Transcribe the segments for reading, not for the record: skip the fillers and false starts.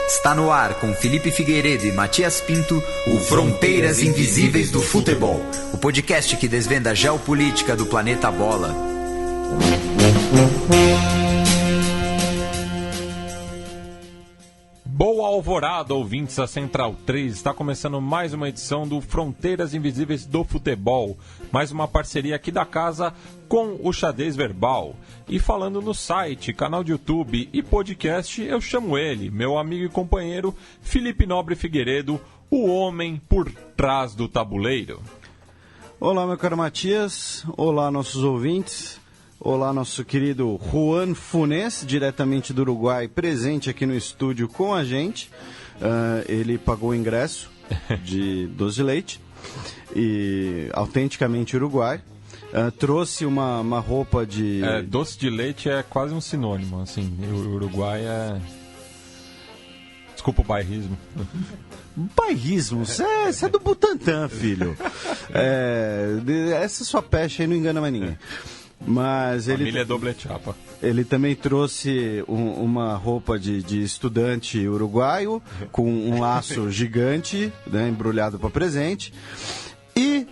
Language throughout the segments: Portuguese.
Está no ar com Felipe Figueiredo e Matias Pinto, o Fronteiras Invisíveis do Futebol, o podcast que desvenda a geopolítica do planeta Bola. Boa alvorada, ouvintes da Central 3. Está começando mais uma edição do Fronteiras Invisíveis do Futebol. Mais uma parceria aqui da casa com o Xadrez Verbal. E falando no site, canal de YouTube e podcast, eu chamo ele, meu amigo e companheiro Felipe Nobre Figueiredo, o homem por trás do tabuleiro. Olá, meu caro Matias. Olá, nossos ouvintes. Olá, nosso querido Juan Funes, diretamente do Uruguai, presente aqui no estúdio com a gente. Ele pagou o ingresso de doce de leite e autenticamente uruguai. Trouxe uma roupa de... doce de leite é quase um sinônimo, assim, o Uruguai é... Desculpa o bairrismo. Bairrismo? Você é do Butantã, filho. Essa sua peste aí não engana mais ninguém. Mas família doble chapa. Ele também trouxe uma roupa de estudante uruguaio com um laço gigante, né, embrulhado para presente. E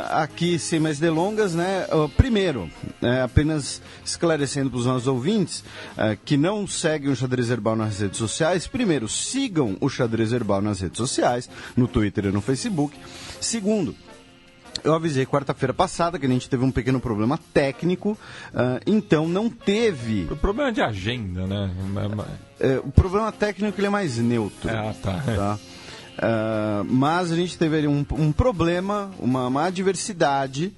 aqui, sem mais delongas, né, primeiro, apenas esclarecendo para os nossos ouvintes que não seguem o Xadrez Verbal nas redes sociais. Primeiro, sigam o Xadrez Verbal nas redes sociais, no Twitter e no Facebook. Segundo, eu avisei quarta-feira passada que a gente teve um pequeno problema técnico, então não teve... O problema é de agenda, né? O problema técnico ele é mais neutro. Tá? Mas a gente teve ali um problema, uma adversidade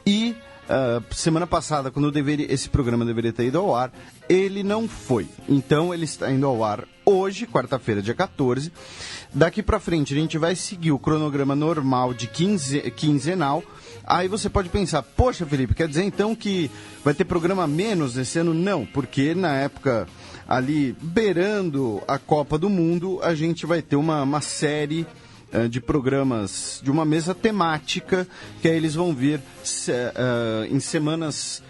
e semana passada, quando esse programa deveria ter ido ao ar, ele não foi. Então ele está indo ao ar hoje, quarta-feira, dia 14. Daqui pra frente a gente vai seguir o cronograma normal de quinzenal. Aí você pode pensar, poxa, Felipe, quer dizer então que vai ter programa menos nesse ano? Não, porque na época ali beirando a Copa do Mundo, a gente vai ter uma série de programas de uma mesa temática, que aí eles vão vir em semanas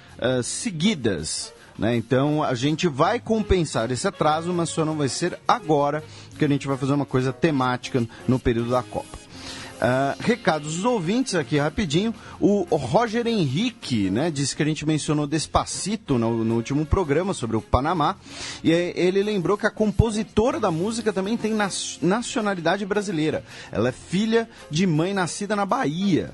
seguidas, né? Então a gente vai compensar esse atraso, mas só não vai ser agora, porque a gente vai fazer uma coisa temática no período da Copa. Recados dos ouvintes aqui rapidinho. O Roger Henrique, né, disse que a gente mencionou Despacito no último programa sobre o Panamá, e ele lembrou que a compositora da música também tem nacionalidade brasileira. Ela é filha de mãe nascida na Bahia.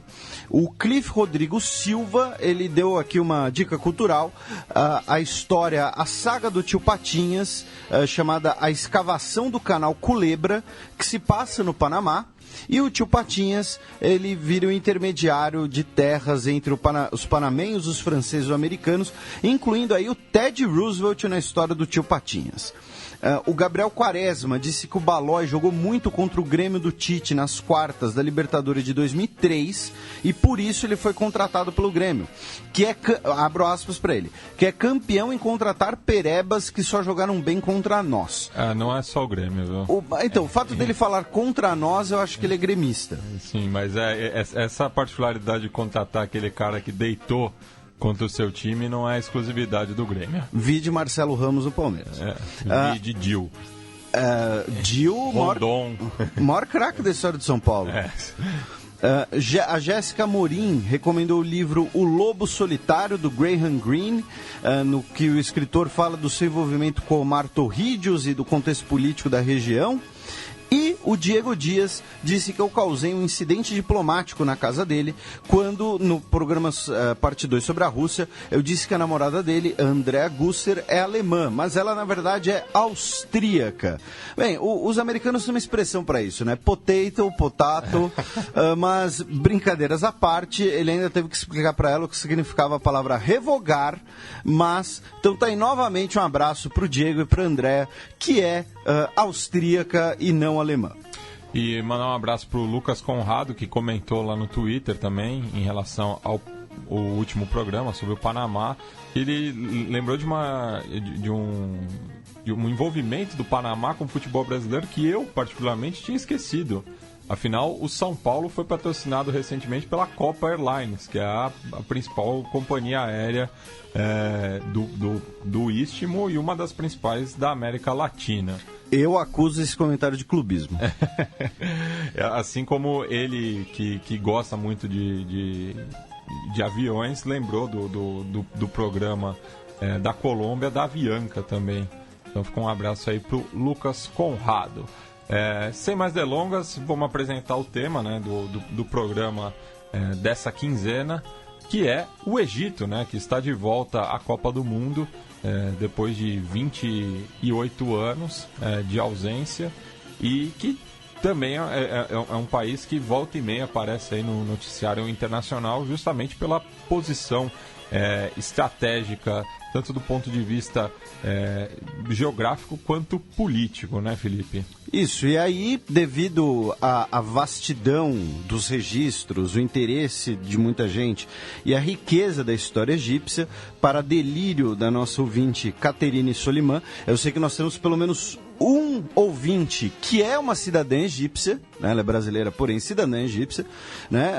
O Cliff Rodrigo Silva, ele deu aqui uma dica cultural, a saga do Tio Patinhas, chamada A Escavação do Canal Culebra, que se passa no Panamá. E o Tio Patinhas, ele vira o intermediário de terras entre os panamenhos, os franceses e os americanos, incluindo aí o Teddy Roosevelt na história do Tio Patinhas. O Gabriel Quaresma disse que o Balói jogou muito contra o Grêmio do Tite nas quartas da Libertadores de 2003 e por isso ele foi contratado pelo Grêmio, que abro aspas para ele, que é campeão em contratar perebas que só jogaram bem contra nós. Não é só o Grêmio, viu? Então, o fato dele falar contra nós, eu acho que ele é gremista. Sim, mas essa particularidade de contratar aquele cara que deitou contra o seu time não é exclusividade do Grêmio. Vide Marcelo Ramos do Palmeiras. Vide Dil. Dil, maior craque da história de São Paulo. A Jéssica Morim recomendou o livro O Lobo Solitário, do Graham Greene, no que o escritor fala do seu envolvimento com Omar Torrijos e do contexto político da região. E o Diego Dias disse que eu causei um incidente diplomático na casa dele, quando no programa parte 2 sobre a Rússia, eu disse que a namorada dele, Andrea Gusser, é alemã, mas ela na verdade é austríaca. Bem, os americanos têm uma expressão para isso, né? Potato, mas brincadeiras à parte, ele ainda teve que explicar para ela o que significava a palavra revogar, mas, então tá aí novamente um abraço pro Diego e pra Andrea, que é austríaca e não alemã. E mandar um abraço pro Lucas Conrado, que comentou lá no Twitter também, em relação ao último programa sobre o Panamá. Ele lembrou de um envolvimento do Panamá com o futebol brasileiro que eu, particularmente, tinha esquecido. Afinal, o São Paulo foi patrocinado recentemente pela Copa Airlines, que é a principal companhia aérea do Istmo e uma das principais da América Latina. Eu acuso esse comentário de clubismo. Assim como ele, que gosta muito de aviões, lembrou do programa da Colômbia, da Avianca também. Então fica um abraço aí pro Lucas Conrado. Sem mais delongas, vamos apresentar o tema, né, do programa dessa quinzena, que é o Egito, né, que está de volta à Copa do Mundo depois de 28 anos de ausência, e que também é um país que volta e meia aparece aí no noticiário internacional justamente pela posição estratégica, tanto do ponto de vista geográfico quanto político, né, Felipe? Isso, e aí, devido à vastidão dos registros, o interesse de muita gente e a riqueza da história egípcia, para delírio da nossa ouvinte Caterine Soliman, eu sei que nós temos pelo menos um ouvinte que é uma cidadã egípcia, né? Ela é brasileira, porém cidadã egípcia, né?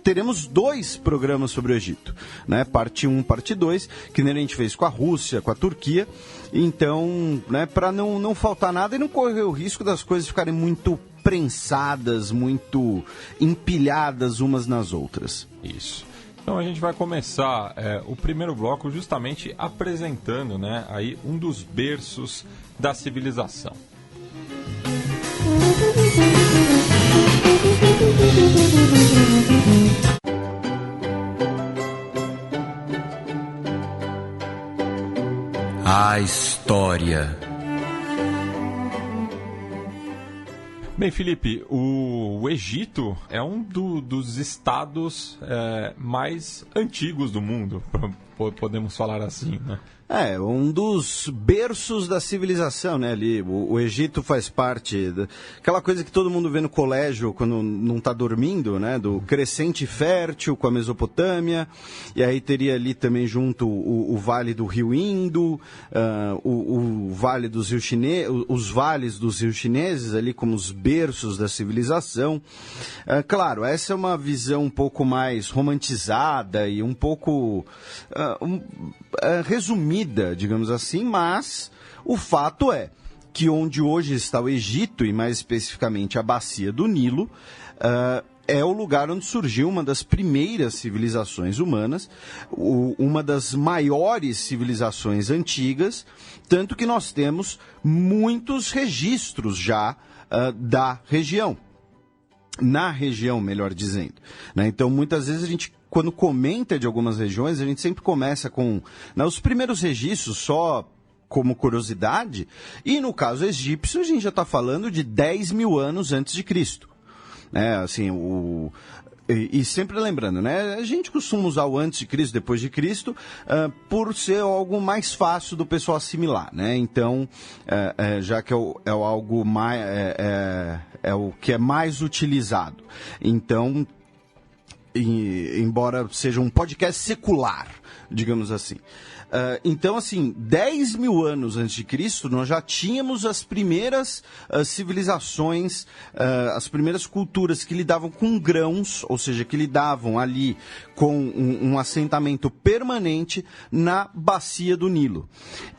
Teremos 2 programas sobre o Egito, né? Parte 1, parte 2, que nem a gente fez com a Rússia, com a Turquia. Então, né, para não faltar nada e não correr o risco das coisas ficarem muito prensadas, muito empilhadas umas nas outras. Isso. Então a gente vai começar o primeiro bloco justamente apresentando, né, aí um dos berços da civilização. A história. Bem, Felipe, o Egito é um dos estados mais antigos do mundo, podemos falar assim, né? Um dos berços da civilização, né, ali. O Egito faz parte daquela coisa que todo mundo vê no colégio quando não está dormindo, né, do crescente fértil com a Mesopotâmia, e aí teria ali também junto o vale do rio Indo, o vale dos rios chineses, os vales dos rios chineses ali como os berços da civilização. Claro, essa é uma visão um pouco mais romantizada e um pouco resumida, digamos assim, mas o fato é que onde hoje está o Egito, e mais especificamente a bacia do Nilo, é o lugar onde surgiu uma das primeiras civilizações humanas, uma das maiores civilizações antigas, tanto que nós temos muitos registros já da região. Na região, melhor dizendo, né? Então, muitas vezes a gente, quando comenta de algumas regiões, a gente sempre começa com os primeiros registros, só como curiosidade, e no caso egípcio, a gente já está falando de 10 mil anos antes de Cristo. Assim, e sempre lembrando, né? A gente costuma usar o antes de Cristo, depois de Cristo, por ser algo mais fácil do pessoal assimilar, né? Então, já que é algo mais, é o que é mais utilizado. Então, embora seja um podcast secular, digamos assim. Então, assim, 10 mil anos antes de Cristo, nós já tínhamos as primeiras civilizações, as primeiras culturas que lidavam com grãos, ou seja, que lidavam ali com um assentamento permanente na bacia do Nilo.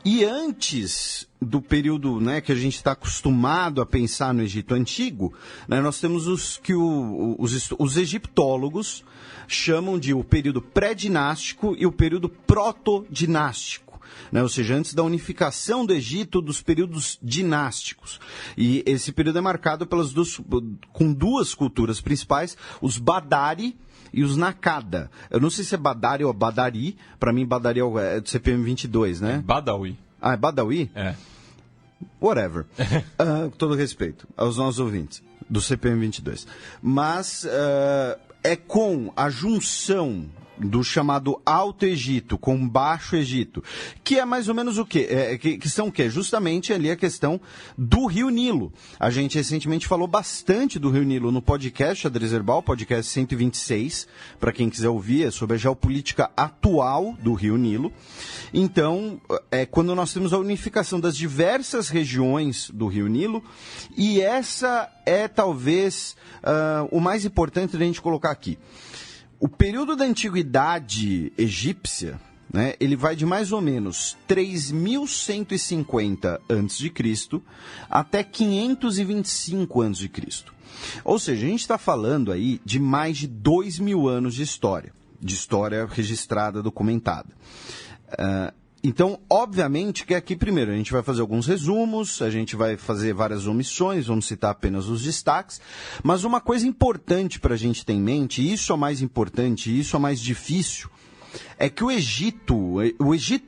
E antes do período, né, que a gente está acostumado a pensar no Egito Antigo, né, nós temos os egiptólogos chamam de o período pré-dinástico e o período proto-dinástico, né? Ou seja, antes da unificação do Egito, dos períodos dinásticos. E esse período é marcado com 2 culturas principais, os Badari e os Nakada. Eu não sei se é Badari ou Badari, para mim Badari é do CPM 22, né? Badawi. Ah, é Badawi? É. Whatever. Com todo respeito aos nossos ouvintes do CPM 22. Mas é com a junção do chamado Alto Egito com Baixo Egito, que é mais ou menos o quê? Que são o quê? Justamente ali a questão do Rio Nilo. A gente recentemente falou bastante do Rio Nilo no podcast Xadrez Verbal, podcast 126, para quem quiser ouvir, é sobre a geopolítica atual do Rio Nilo. Então, quando nós temos a unificação das diversas regiões do Rio Nilo, e essa é talvez o mais importante da gente colocar aqui. O período da antiguidade egípcia, né, ele vai de mais ou menos 3.150 a.C. até 525 a.C. Ou seja, a gente está falando aí de mais de 2.000 anos de história registrada, documentada. Então, obviamente que aqui, primeiro, a gente vai fazer alguns resumos, a gente vai fazer várias omissões, vamos citar apenas os destaques, mas uma coisa importante para a gente ter em mente, e isso é o mais importante, e isso é o mais difícil, é que o Egito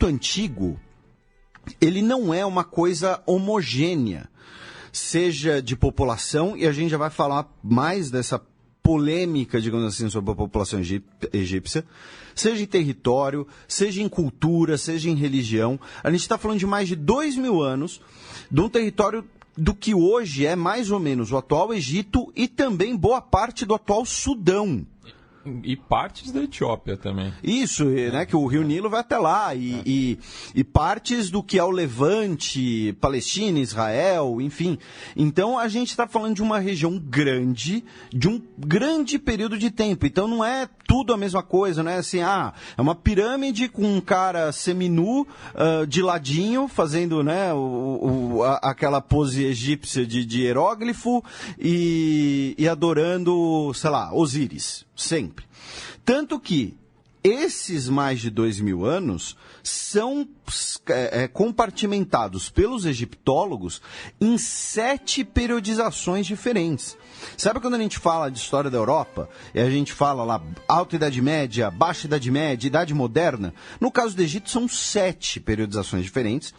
antigo, ele não é uma coisa homogênea, seja de população, e a gente já vai falar mais dessa polêmica, digamos assim, sobre a população egípcia, seja em território, seja em cultura, seja em religião. A gente está falando de mais de 2.000 anos, de um território do que hoje é mais ou menos o atual Egito e também boa parte do atual Sudão. E partes da Etiópia também. Isso, né, que o Rio Nilo vai até lá, e partes do que é o Levante, Palestina, Israel, enfim. Então a gente está falando de uma região grande, de um grande período de tempo. Então não é tudo a mesma coisa, não é assim, é uma pirâmide com um cara seminu, de ladinho, fazendo, né, aquela pose egípcia de hieróglifo e adorando, sei lá, Osíris. Sempre. Tanto que esses mais de 2.000 anos são compartimentados pelos egiptólogos em 7 periodizações diferentes. Sabe quando a gente fala de história da Europa, e a gente fala lá Alta Idade Média, Baixa Idade Média, Idade Moderna? No caso do Egito são 7 periodizações diferentes,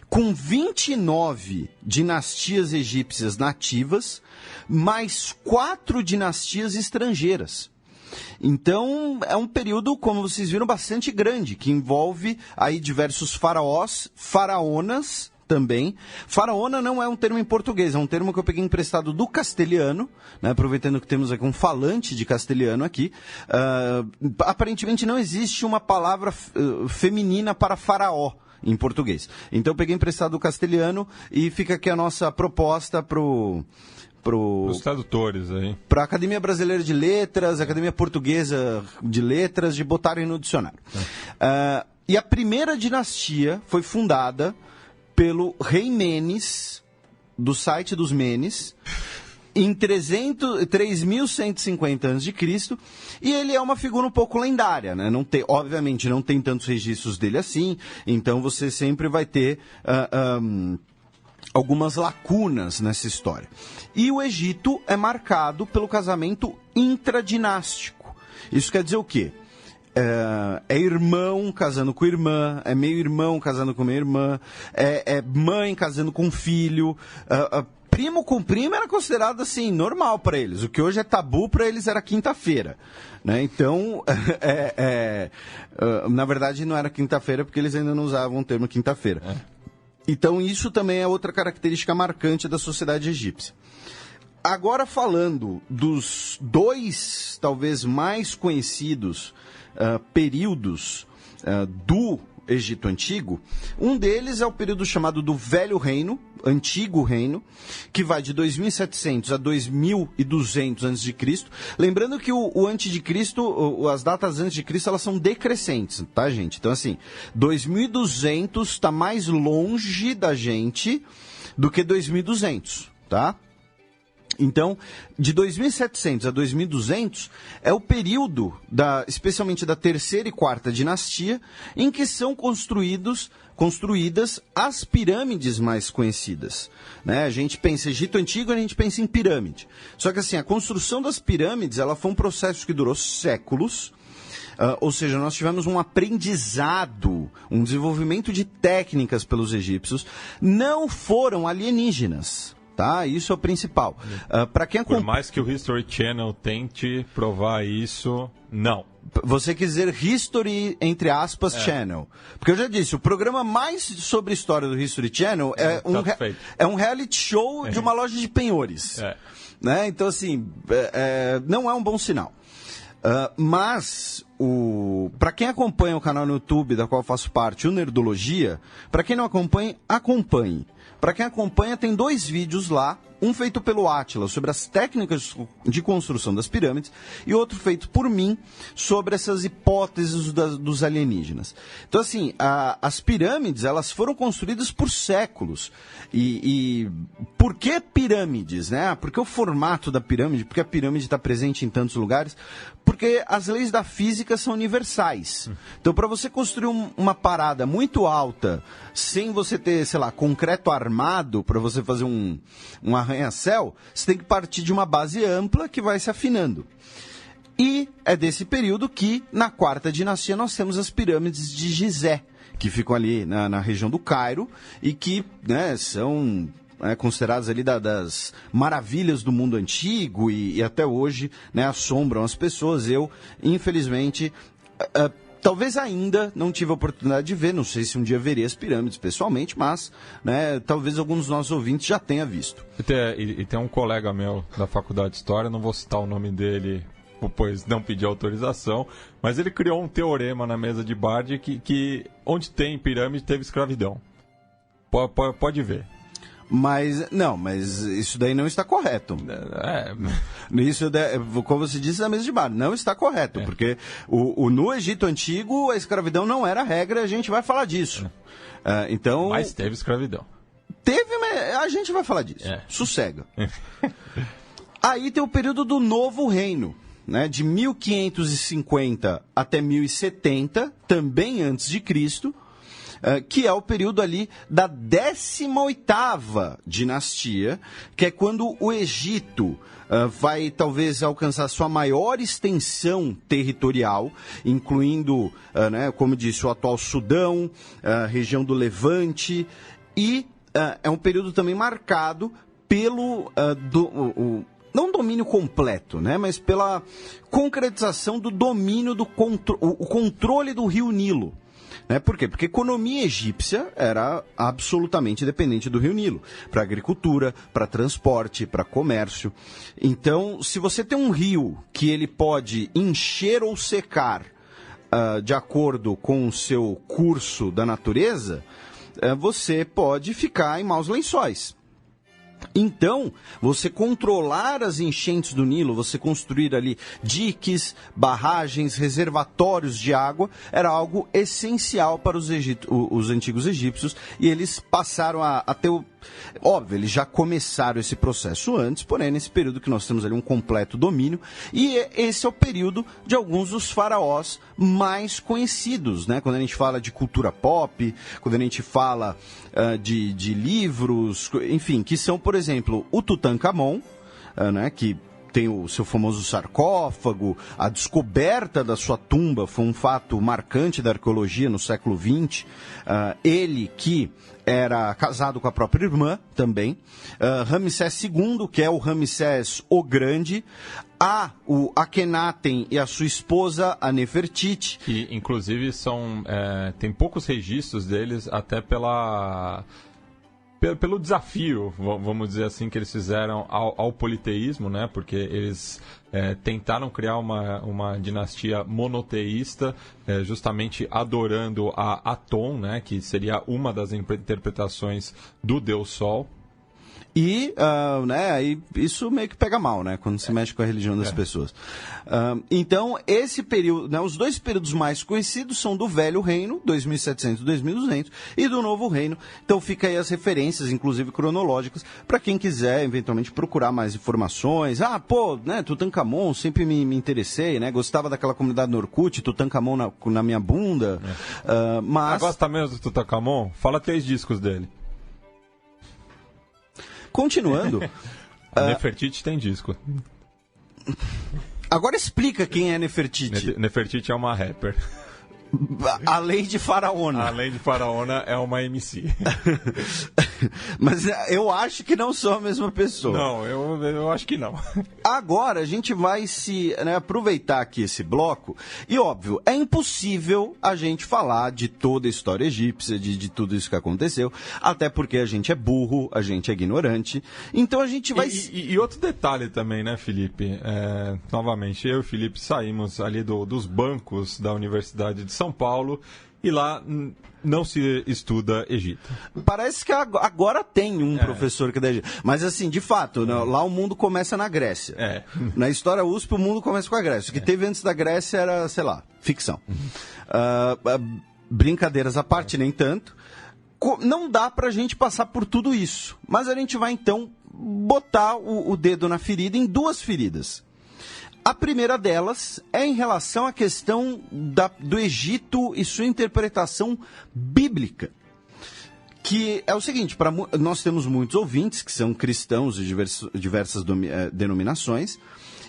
com 29 dinastias egípcias nativas, mais 4 dinastias estrangeiras. Então, é um período, como vocês viram, bastante grande, que envolve aí diversos faraós, faraonas também. Faraona não é um termo em português, é um termo que eu peguei emprestado do castelhano, né, aproveitando que temos aqui um falante de castelhano aqui. Aparentemente não existe uma palavra feminina para faraó em português. Então, eu peguei emprestado do castelhano e fica aqui a nossa proposta os tradutores aí. Para a Academia Brasileira de Letras, Academia Portuguesa de Letras, de botarem no dicionário. E a primeira dinastia foi fundada pelo rei Menes, do site dos Menes, em 3.150 a.C., e ele é uma figura um pouco lendária, né? Obviamente não tem tantos registros dele assim, então você sempre vai ter algumas lacunas nessa história. E o Egito é marcado pelo casamento intradinástico. Isso quer dizer o quê? É irmão casando com irmã, é meio-irmão casando com meia-irmã, é mãe casando com filho. Primo com primo era considerado assim, normal para eles. O que hoje é tabu para eles era quinta-feira. Né? Então, na verdade não era quinta-feira porque eles ainda não usavam o termo quinta-feira. Então, isso também é outra característica marcante da sociedade egípcia. Agora, falando dos 2, talvez mais conhecidos períodos do Egito Antigo, um deles é o período chamado do Velho Reino, Antigo Reino, que vai de 2.700 a 2.200 a.C. Lembrando que o antes de Cristo, as datas antes de Cristo, elas são decrescentes, tá, gente? Então, assim, 2.200 está mais longe da gente do que 2.200, tá? Então, de 2.700 a 2.200 é o período, especialmente da terceira e quarta dinastia, em que são construídas as pirâmides mais conhecidas. Né? A gente pensa em Egito Antigo, a gente pensa em pirâmide. Só que assim, a construção das pirâmides ela foi um processo que durou séculos. Ou seja, nós tivemos um aprendizado, um desenvolvimento de técnicas pelos egípcios. Não foram alienígenas. Tá? Isso é o principal. Por mais que o History Channel tente provar isso, não. Você quer dizer History, entre aspas, Channel. Porque eu já disse, o programa mais sobre história do History Channel é um reality show de uma loja de penhores. Né? Então, assim, não é um bom sinal. Mas, para quem acompanha o canal no YouTube, da qual eu faço parte, o Nerdologia, para quem não acompanha, acompanhe. Para quem acompanha, tem 2 vídeos lá, um feito pelo Átila sobre as técnicas de construção das pirâmides e outro feito por mim sobre essas hipóteses dos alienígenas. Então, assim, as pirâmides, elas foram construídas por séculos. E por que pirâmides, né? Por que o formato da pirâmide? Por que a pirâmide está presente em tantos lugares? Porque as leis da física são universais. Então, para você construir uma parada muito alta, sem você ter, sei lá, concreto armado, para você fazer um arranha-céu, você tem que partir de uma base ampla que vai se afinando. E é desse período que, na 4ª dinastia, nós temos as pirâmides de Gizé, que ficam ali na região do Cairo e que, né, são consideradas ali das maravilhas do mundo antigo e até hoje, né, assombram as pessoas. Eu, infelizmente, talvez ainda não tive a oportunidade de ver, não sei se um dia verei as pirâmides pessoalmente, mas, né, talvez alguns dos nossos ouvintes já tenham visto. E tem um colega meu da Faculdade de História, não vou citar o nome dele, pois não pedi autorização, mas ele criou um teorema na mesa de bar de que onde tem pirâmide teve escravidão. Pode ver. Mas isso daí não está correto. Isso, como você disse na mesa de bar, não está correto, porque no Egito Antigo a escravidão não era regra, a gente vai falar disso. Então, mas teve escravidão. Teve, mas a gente vai falar disso. Sossega. Aí tem o período do Novo Reino, né, de 1550 até 1070, também antes de Cristo, que é o período ali da 18ª dinastia, que é quando o Egito vai talvez alcançar sua maior extensão territorial, incluindo, né, como disse, o atual Sudão, a região do Levante, e é um período também marcado pelo não domínio completo, né, mas pela concretização do domínio o controle do rio Nilo. Por quê? Porque a economia egípcia era absolutamente dependente do rio Nilo, para agricultura, para transporte, para comércio. Então, se você tem um rio que ele pode encher ou secar de acordo com o seu curso da natureza, você pode ficar em maus lençóis. Então, você controlar as enchentes do Nilo, você construir ali diques, barragens, reservatórios de água, era algo essencial para os antigos egípcios, e eles passaram a ter óbvio, eles já começaram esse processo antes, porém nesse período que nós temos ali um completo domínio, e esse é o período de alguns dos faraós mais conhecidos, né? Quando a gente fala de cultura pop, quando a gente fala de livros, enfim, que são, por exemplo, o Tutankhamon, né, que tem o seu famoso sarcófago, a descoberta da sua tumba foi um fato marcante da arqueologia no século XX. Ele que era casado com a própria irmã também. Ramsés II, que é o Ramsés o Grande. O Akhenaten e a sua esposa, a Nefertiti. Que, inclusive, tem poucos registros deles, até pelo desafio, vamos dizer assim, que eles fizeram ao politeísmo, né? Porque eles tentaram criar uma dinastia monoteísta, justamente adorando a Aton, né? Que seria uma das interpretações do Deus Sol. E aí isso meio que pega mal, né? Quando se mexe com a religião das pessoas. Então, esse período, né, os dois períodos mais conhecidos são do Velho Reino, 2700 e 2200, e do Novo Reino. Então, fica aí as referências, inclusive cronológicas, para quem quiser eventualmente procurar mais informações. Né, Tutankhamon, sempre me interessei, né? Gostava daquela comunidade no Orkut, Tutankhamon na minha bunda. Mas... Gosta mesmo do Tutankhamon? Fala 3 discos dele. Continuando. A Nefertiti tem disco. Agora explica quem é Nefertiti. Nefertiti é uma rapper. Além de faraona. Além de faraona, é uma MC. Mas eu acho que não sou a mesma pessoa. Não, eu acho que não. Agora a gente vai aproveitar aqui esse bloco e, óbvio, é impossível a gente falar de toda a história egípcia, de tudo isso que aconteceu, até porque a gente é burro, a gente é ignorante, então a gente vai... E outro detalhe também, né, Felipe? Novamente, eu e o Felipe saímos ali dos bancos da Universidade de São Paulo e lá não se estuda Egito. Parece que agora tem um professor que é da Egito. Mas, assim, de fato, lá o mundo começa na Grécia. Na história USP, o mundo começa com a Grécia. O que teve antes da Grécia era, sei lá, ficção. Brincadeiras à parte, nem tanto. Não dá pra gente passar por tudo isso. Mas a gente vai, então, botar o dedo na ferida em duas feridas. A primeira delas é em relação à questão do Egito e sua interpretação bíblica. Que é o seguinte, nós temos muitos ouvintes que são cristãos de diversas denominações,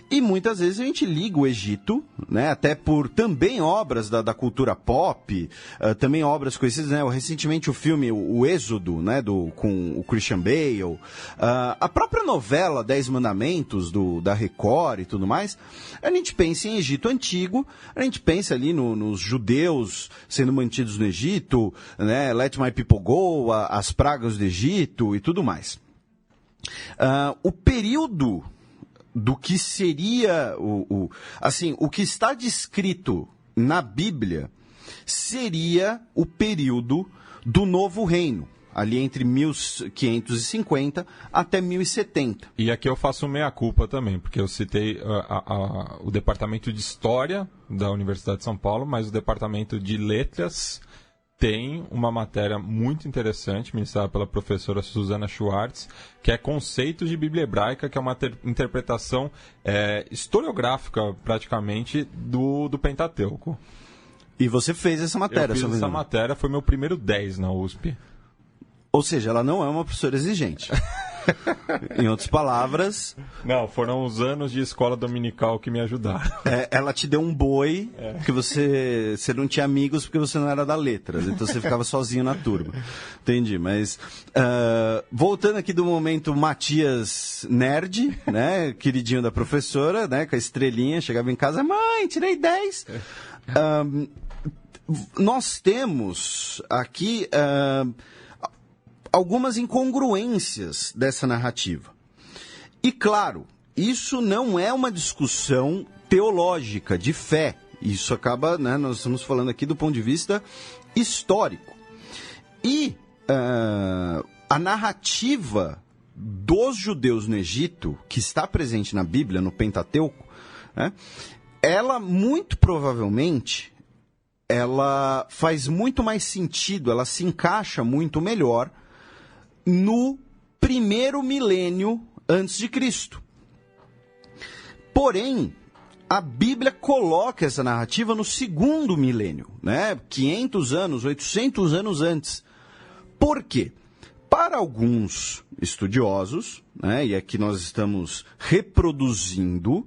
e muitas vezes a gente liga o Egito, né, até por também obras da cultura pop, também obras conhecidas, né, recentemente o filme O Êxodo, né, com o Christian Bale, a própria novela 10 Mandamentos da Record e tudo mais. A gente pensa em Egito Antigo, a gente pensa ali nos judeus sendo mantidos no Egito, né, Let My People Go, as pragas do Egito e tudo mais. O período do que seria o que está descrito na Bíblia seria o período do Novo Reino, ali entre 1550 até 1070. E aqui eu faço meia-culpa também, porque eu citei o Departamento de História da Universidade de São Paulo, mas o Departamento de Letras tem uma matéria muito interessante, ministrada pela professora Susana Schwartz, que é Conceitos de Bíblia Hebraica, que é uma interpretação historiográfica, praticamente, do Pentateuco. E você fez essa matéria? Eu fiz essa matéria, foi meu primeiro 10 na USP. Ou seja, ela não é uma professora exigente. Em outras palavras... Não, foram os anos de escola dominical que me ajudaram. Ela te deu um boi, porque você não tinha amigos porque você não era da letras, então você ficava sozinho na turma. Entendi, mas... voltando aqui do momento Matias nerd, né, queridinho da professora, né, com a estrelinha, chegava em casa, mãe, tirei 10. Nós temos aqui... algumas incongruências dessa narrativa. E, claro, isso não é uma discussão teológica, de fé. Isso acaba, né, nós estamos falando aqui do ponto de vista histórico. E a narrativa dos judeus no Egito, que está presente na Bíblia, no Pentateuco, né, ela muito provavelmente ela faz muito mais sentido, ela se encaixa muito melhor no primeiro milênio antes de Cristo. Porém, a Bíblia coloca essa narrativa no segundo milênio, né? 500 anos, 800 anos antes. Por quê? Para alguns estudiosos, né, e aqui nós estamos reproduzindo,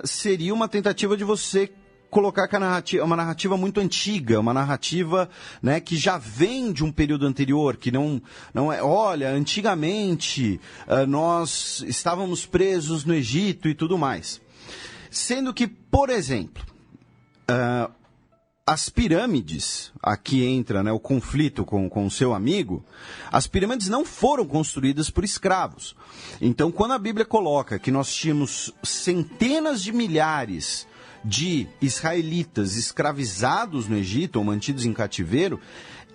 seria uma tentativa de você colocar que uma narrativa muito antiga, uma narrativa, né, que já vem de um período anterior, que não é... Olha, antigamente nós estávamos presos no Egito e tudo mais. Sendo que, por exemplo, as pirâmides, aqui entra, né, o conflito com o seu amigo, as pirâmides não foram construídas por escravos. Então, quando a Bíblia coloca que nós tínhamos centenas de milhares de israelitas escravizados no Egito, ou mantidos em cativeiro,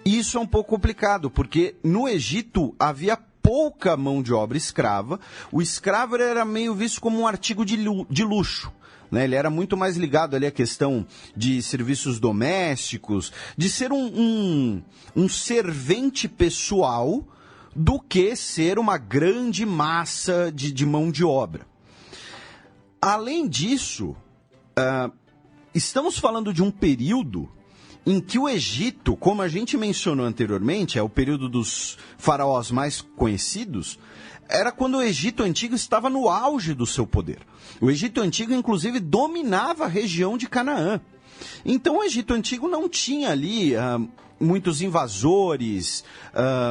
isso é um pouco complicado, porque no Egito havia pouca mão de obra escrava, o escravo era meio visto como um artigo de luxo, né? Ele era muito mais ligado ali à questão de serviços domésticos, de ser um servente pessoal, do que ser uma grande massa de mão de obra. Além disso, estamos falando de um período em que o Egito, como a gente mencionou anteriormente, é o período dos faraós mais conhecidos, era quando o Egito Antigo estava no auge do seu poder. O Egito Antigo, inclusive, dominava a região de Canaã. Então, o Egito Antigo não tinha ali muitos invasores,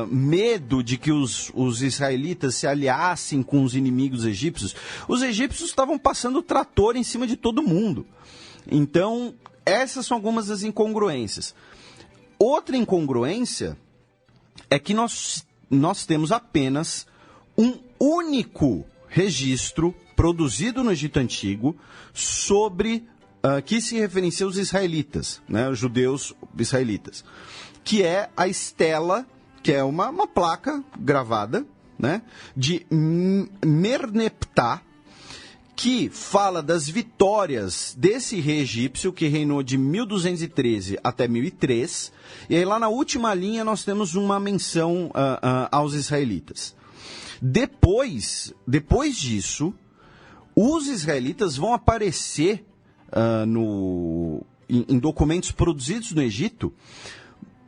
medo de que os israelitas se aliassem com os inimigos egípcios. Os egípcios estavam passando trator em cima de todo mundo. Então, essas são algumas das incongruências. Outra incongruência é que nós temos apenas um único registro produzido no Egito Antigo sobre que se referencia aos israelitas, né, os judeus israelitas, que é a estela, que é uma placa gravada, né, de Merneptah, que fala das vitórias desse rei egípcio, que reinou de 1213 até 1003, e aí lá na última linha nós temos uma menção aos israelitas. Depois disso, os israelitas vão aparecer em documentos produzidos no Egito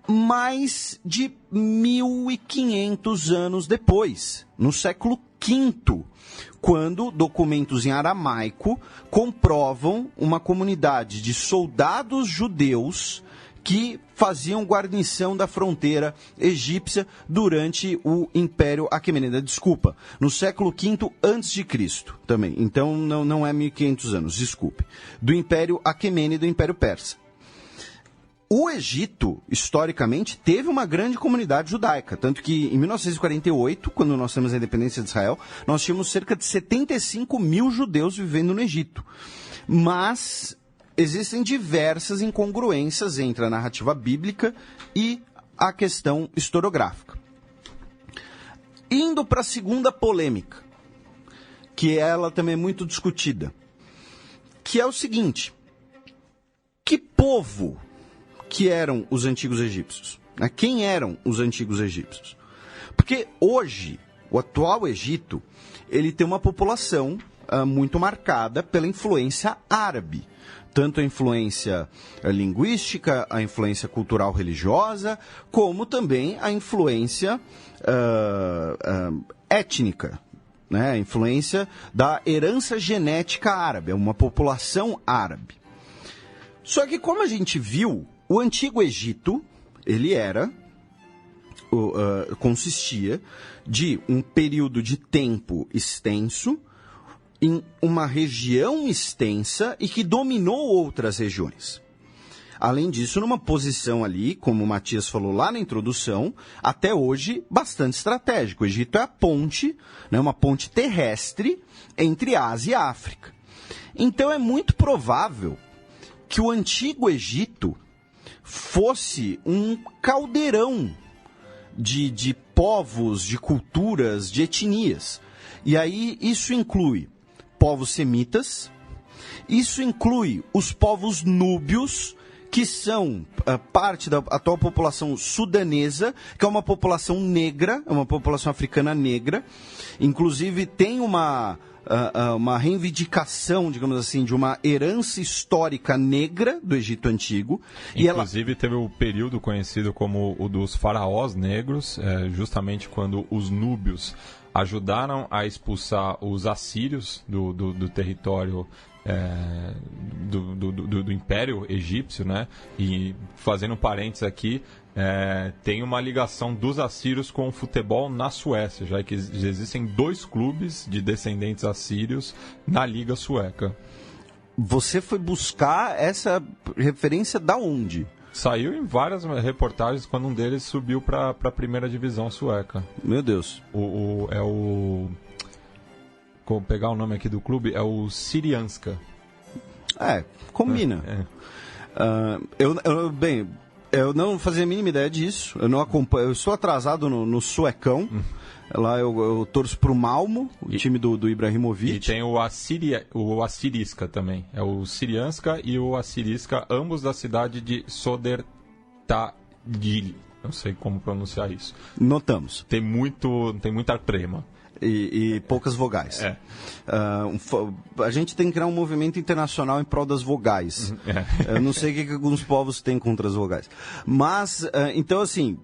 mais de 1.500 anos depois, no século V, quando documentos em aramaico comprovam uma comunidade de soldados judeus que faziam guarnição da fronteira egípcia durante o Império Aquemênida. Desculpa, no século V a.C. também. Então não é 1.500 anos, desculpe. Do Império Aquemênida e do Império Persa. O Egito, historicamente, teve uma grande comunidade judaica, tanto que em 1948, quando nós temos a independência de Israel, nós tínhamos cerca de 75 mil judeus vivendo no Egito. Mas existem diversas incongruências entre a narrativa bíblica e a questão historiográfica. Indo para a segunda polêmica, que ela também é muito discutida, que é o seguinte: que povo que eram os antigos egípcios? Quem eram os antigos egípcios? Porque hoje, o atual Egito, ele tem uma população muito marcada pela influência árabe. Tanto a influência linguística, a influência cultural religiosa, como também a influência étnica, né? A influência da herança genética árabe, é uma população árabe. Só que, como a gente viu, o Antigo Egito, ele consistia de um período de tempo extenso, em uma região extensa e que dominou outras regiões. Além disso, numa posição ali, como o Matias falou lá na introdução, até hoje bastante estratégico. O Egito é a ponte, né, uma ponte terrestre entre Ásia e África. Então é muito provável que o Antigo Egito fosse um caldeirão de povos, de culturas, de etnias. E aí isso inclui povos semitas, isso inclui os povos núbios, que são parte da atual população sudanesa, que é uma população negra, é uma população africana negra. Inclusive tem uma reivindicação, digamos assim, de uma herança histórica negra do Egito Antigo. Inclusive teve o período conhecido como o dos faraós negros, justamente quando os núbios ajudaram a expulsar os assírios do território do Império Egípcio, né? E fazendo parênteses aqui, tem uma ligação dos assírios com o futebol na Suécia, já que existem 2 clubes de descendentes assírios na Liga Sueca. Você foi buscar essa referência da onde? Saiu em várias reportagens quando um deles subiu para a primeira divisão sueca. Meu Deus. Vou pegar o nome aqui do clube, é o Syrianska. Combina. Eu não fazia a mínima ideia disso. Eu não acompanho. Eu estou atrasado no suecão. Lá eu torço pro Malmo, o time do Ibrahimovic. E tem o Assyriska também. É o Syrianska e o Assyriska, ambos da cidade de Södertälje. Não sei como pronunciar isso. Notamos. Tem muita trema. E poucas vogais. A gente tem que criar um movimento internacional em prol das vogais. Eu não sei o que alguns povos têm contra as vogais. Mas, então assim,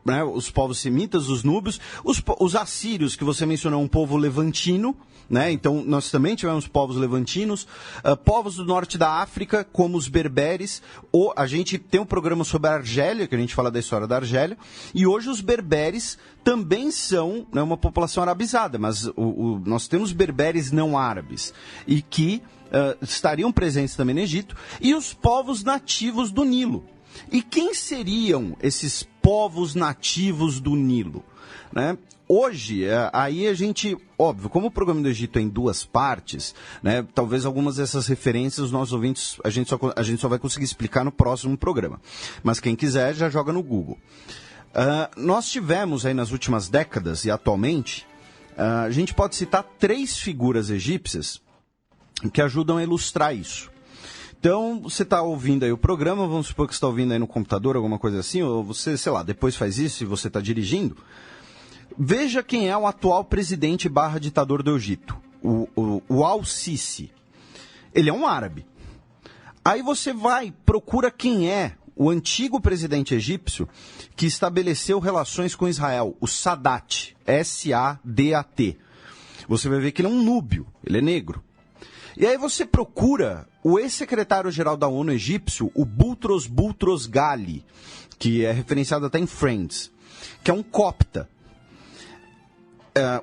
né, os povos semitas, os núbios, os assírios, que você mencionou, um povo levantino, né? Então nós também tivemos povos levantinos, povos do norte da África, como os berberes. A gente tem um programa sobre a Argélia, que a gente fala da história da Argélia, e hoje os berberes também são, né, uma população arabizada, mas nós temos berberes não árabes, e que estariam presentes também no Egito, e os povos nativos do Nilo. E quem seriam esses povos nativos do Nilo? Né? Hoje, aí a gente, óbvio, como o programa do Egito é em duas partes, né, talvez algumas dessas referências os nossos ouvintes, a gente só vai conseguir explicar no próximo programa. Mas quem quiser já joga no Google. Nós tivemos aí nas últimas décadas e atualmente, a gente pode citar 3 figuras egípcias que ajudam a ilustrar isso. Então, você está ouvindo aí o programa, vamos supor que você está ouvindo aí no computador, alguma coisa assim, ou você, sei lá, depois faz isso e você está dirigindo. Veja quem é o atual presidente / ditador do Egito, o Al-Sisi. Ele é um árabe. Aí você procura quem é o antigo presidente egípcio que estabeleceu relações com Israel, o Sadat, S-A-D-A-T. Você vai ver que ele é um núbio, ele é negro. E aí você procura o ex-secretário-geral da ONU egípcio, o Boutros Boutros-Ghali, que é referenciado até em Friends, que é um copta.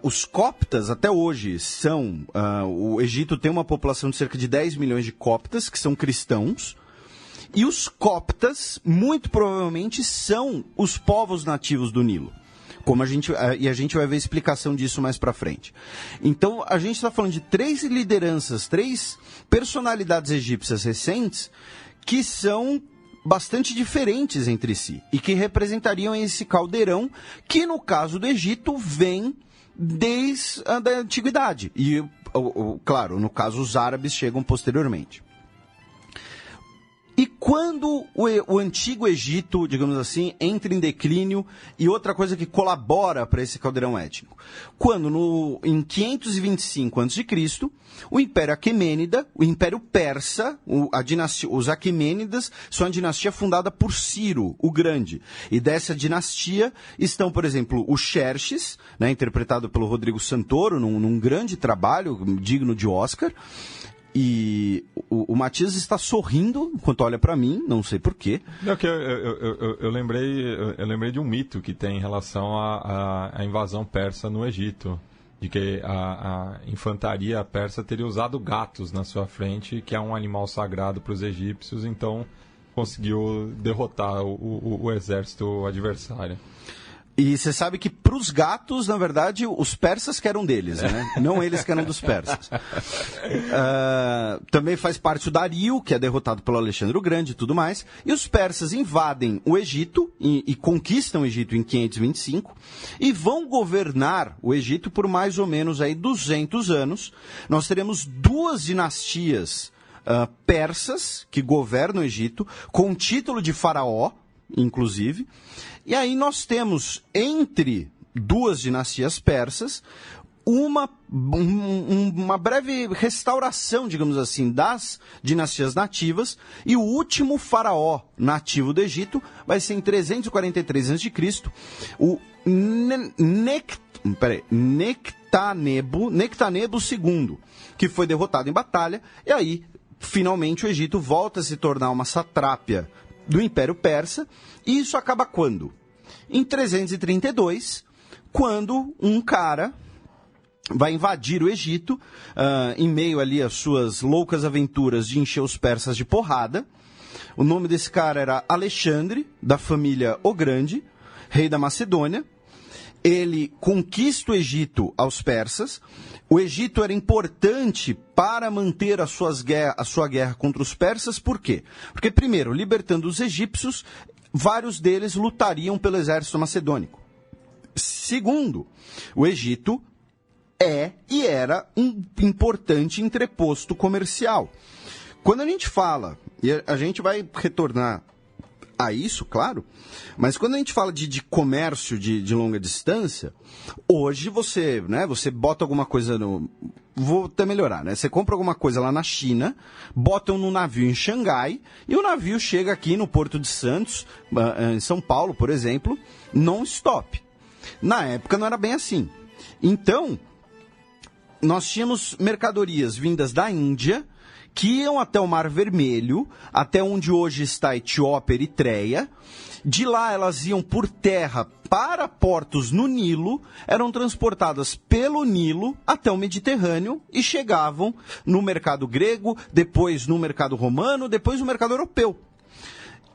Os coptas, até hoje, são... o Egito tem uma população de cerca de 10 milhões de coptas, que são cristãos, e os coptas, muito provavelmente, são os povos nativos do Nilo. E a gente vai ver a explicação disso mais pra frente. Então, a gente está falando de 3 lideranças, 3 personalidades egípcias recentes que são bastante diferentes entre si e que representariam esse caldeirão que, no caso do Egito, vem desde a antiguidade. E, claro, no caso, os árabes chegam posteriormente. E quando o antigo Egito, digamos assim, entra em declínio, e outra coisa que colabora para esse caldeirão étnico? Quando, em 525 a.C., o Império Aquemênida, o Império Persa, os Aquemênidas, são a dinastia fundada por Ciro, o Grande. E dessa dinastia estão, por exemplo, o Xerxes, né, interpretado pelo Rodrigo Santoro, num grande trabalho, digno de Oscar. E o Matias está sorrindo enquanto olha para mim, não sei porquê. Eu lembrei de um mito que tem em relação à invasão persa no Egito. De que a infantaria persa teria usado gatos na sua frente, que é um animal sagrado para os egípcios, então conseguiu derrotar o exército adversário. E você sabe que para os gatos, na verdade, os persas que eram deles, né? Não eles que eram dos persas. Também faz parte o Dario, que é derrotado pelo Alexandre o Grande e tudo mais. E os persas invadem o Egito e conquistam o Egito em 525 e vão governar o Egito por mais ou menos aí 200 anos. Nós teremos 2 dinastias persas que governam o Egito, com o título de faraó, inclusive. E aí nós temos, entre 2 dinastias persas, uma breve restauração, digamos assim, das dinastias nativas, e o último faraó nativo do Egito vai ser em 343 a.C., o Nectanebo II, que foi derrotado em batalha, e aí, finalmente, o Egito volta a se tornar uma satrápia do Império Persa, e isso acaba quando? Em 332, quando um cara vai invadir o Egito, em meio ali às suas loucas aventuras de encher os persas de porrada. O nome desse cara era Alexandre, da família O Grande, rei da Macedônia. Ele conquista o Egito aos persas. O Egito era importante para manter a sua guerra contra os persas. Por quê? Porque, primeiro, libertando os egípcios, vários deles lutariam pelo exército macedônico. Segundo, o Egito e era um importante entreposto comercial. Quando a gente fala, e a gente vai retornar a isso, claro, mas quando a gente fala de comércio de longa distância, hoje você bota alguma coisa no... Vou até melhorar, né? Você compra alguma coisa lá na China, botam no navio em Xangai, e o navio chega aqui no Porto de Santos, em São Paulo, por exemplo, non-stop. Na época não era bem assim. Então, nós tínhamos mercadorias vindas da Índia, que iam até o Mar Vermelho, até onde hoje está a Etiópia e Eritreia. De lá elas iam por terra para portos no Nilo, eram transportadas pelo Nilo até o Mediterrâneo e chegavam no mercado grego, depois no mercado romano, depois no mercado europeu.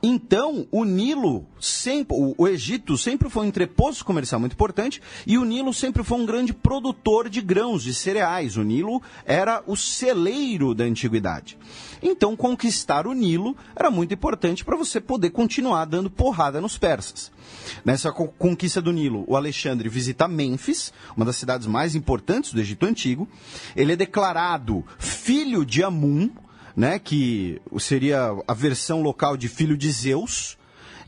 Então, o Nilo, o Egito sempre foi um entreposto comercial muito importante e o Nilo sempre foi um grande produtor de grãos, de cereais. O Nilo era o celeiro da antiguidade. Então, conquistar o Nilo era muito importante para você poder continuar dando porrada nos persas. Nessa conquista do Nilo, o Alexandre visita Mênfis, uma das cidades mais importantes do Egito Antigo. Ele é declarado filho de Amun, né, que seria a versão local de filho de Zeus.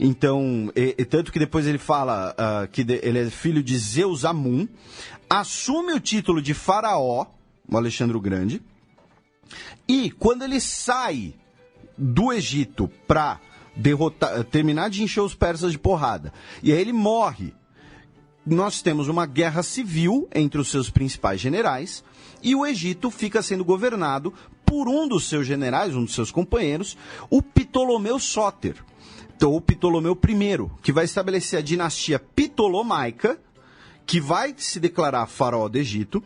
Então, tanto que depois ele fala que ele é filho de Zeus Amun, assume o título de faraó, o Alexandre o Grande, e quando ele sai do Egito para terminar de encher os persas de porrada, e aí ele morre, nós temos uma guerra civil entre os seus principais generais, e o Egito fica sendo governado por um dos seus generais, um dos seus companheiros, o Ptolomeu Sóter, então, o Ptolomeu I, que vai estabelecer a dinastia Ptolomaica, que vai se declarar faraó do Egito.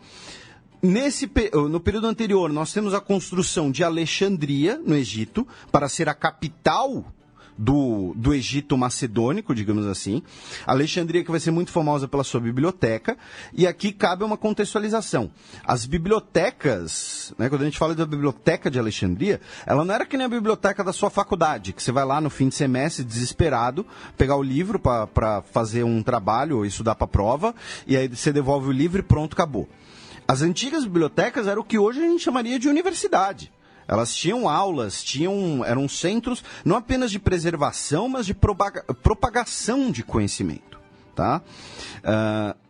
No período anterior, nós temos a construção de Alexandria, no Egito, para ser a capital do Egito macedônico, digamos assim. Alexandria, que vai ser muito famosa pela sua biblioteca, e aqui cabe uma contextualização. As bibliotecas, né, quando a gente fala da biblioteca de Alexandria, ela não era que nem a biblioteca da sua faculdade, que você vai lá no fim de semestre, desesperado, pegar o livro para fazer um trabalho ou estudar para a prova, e aí você devolve o livro e pronto, acabou. As antigas bibliotecas eram o que hoje a gente chamaria de universidade. Elas tinham aulas, eram centros não apenas de preservação, mas de propagação de conhecimento. Tá?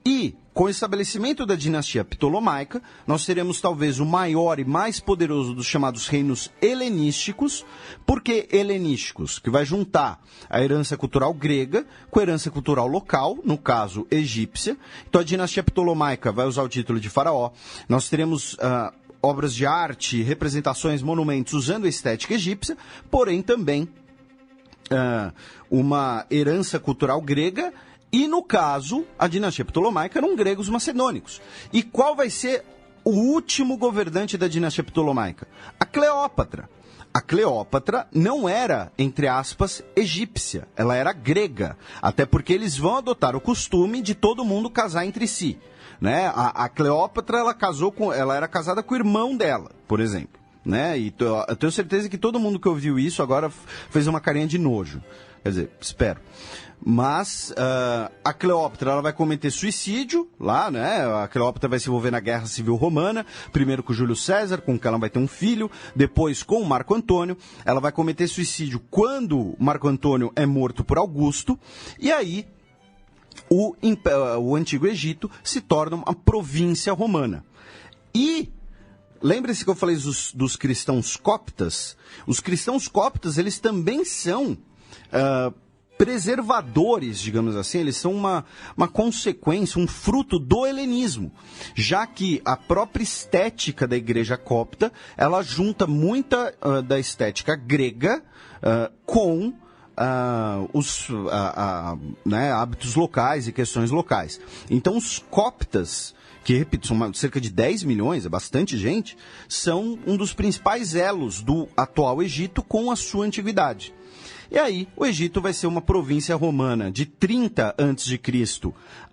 E com o estabelecimento da dinastia Ptolomaica, nós teremos talvez o maior e mais poderoso dos chamados reinos helenísticos. Por que helenísticos? Que vai juntar a herança cultural grega com a herança cultural local, no caso egípcia. Então a dinastia Ptolomaica vai usar o título de faraó. Nós teremos obras de arte, representações, monumentos usando a estética egípcia, porém também uma herança cultural grega. E, no caso, a dinastia Ptolomaica eram gregos macedônicos. E qual vai ser o último governante da dinastia Ptolomaica? A Cleópatra. A Cleópatra não era, entre aspas, egípcia. Ela era grega. Até porque eles vão adotar o costume de todo mundo casar entre si. Né? A Cleópatra, ela era casada com o irmão dela, por exemplo. Né? E eu tenho certeza que todo mundo que ouviu isso agora fez uma carinha de nojo. Quer dizer, espero. Mas a Cleópatra ela vai cometer suicídio lá, né? A Cleópatra vai se envolver na Guerra Civil Romana, primeiro com Júlio César, com quem ela vai ter um filho, depois com o Marco Antônio. Ela vai cometer suicídio quando Marco Antônio é morto por Augusto, e aí o Antigo Egito se torna uma província romana. E lembre-se que eu falei dos cristãos coptas. Os cristãos coptas, eles também são preservadores, digamos assim, eles são uma consequência, um fruto do helenismo, já que a própria estética da igreja copta, ela junta muita da estética grega com hábitos locais e questões locais. Então os coptas, que, repito, são cerca de 10 milhões, é bastante gente, são um dos principais elos do atual Egito com a sua antiguidade. E aí, o Egito vai ser uma província romana de 30 a.C.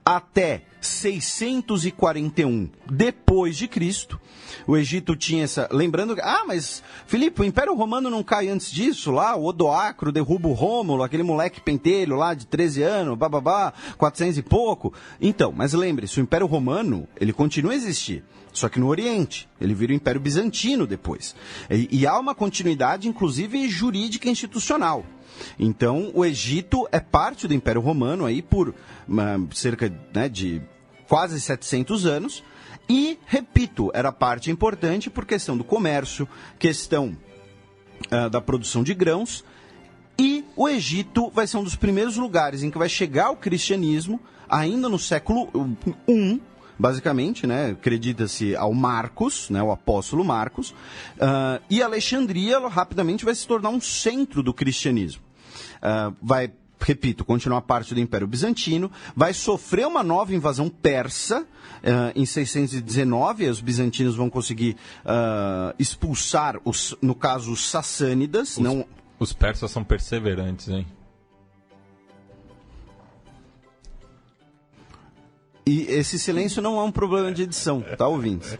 até 641 depois de Cristo. O Egito tinha essa... Lembrando... mas, Filipe, o Império Romano não cai antes disso? Lá, o Odoacro derruba o Rômulo, aquele moleque pentelho lá de 13 anos, 400 e pouco. Então, mas lembre-se, o Império Romano, ele continua a existir. Só que no Oriente. Ele vira o Império Bizantino depois. E há uma continuidade, inclusive, jurídica e institucional. Então, o Egito é parte do Império Romano aí por cerca, né, de quase 700 anos. E, repito, era parte importante por questão do comércio, questão da produção de grãos. E o Egito vai ser um dos primeiros lugares em que vai chegar o cristianismo, ainda no século I, basicamente, né? Acredita-se ao Marcos, né? O apóstolo Marcos. E Alexandria rapidamente vai se tornar um centro do cristianismo. Vai, repito, continuar parte do Império Bizantino, vai sofrer uma nova invasão persa em 619, e os bizantinos vão conseguir expulsar, no caso, os sassânidas. Os persas são perseverantes, hein? E esse silêncio não é um problema de edição, tá, ouvintes?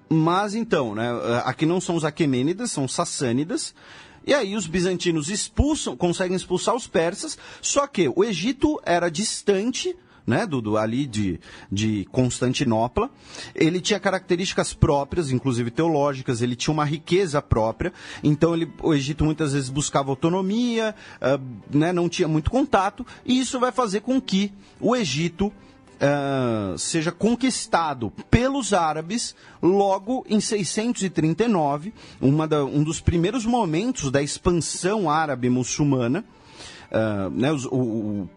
Mas então, né, aqui não são os aquemênidas, são os sassânidas. E aí os bizantinos conseguem expulsar os persas, só que o Egito era distante, né, ali de Constantinopla. Ele tinha características próprias, inclusive teológicas, ele tinha uma riqueza própria, então o Egito muitas vezes buscava autonomia, né, não tinha muito contato, e isso vai fazer com que o Egito seja conquistado pelos árabes logo em 639, um dos primeiros momentos da expansão árabe muçulmana. Né,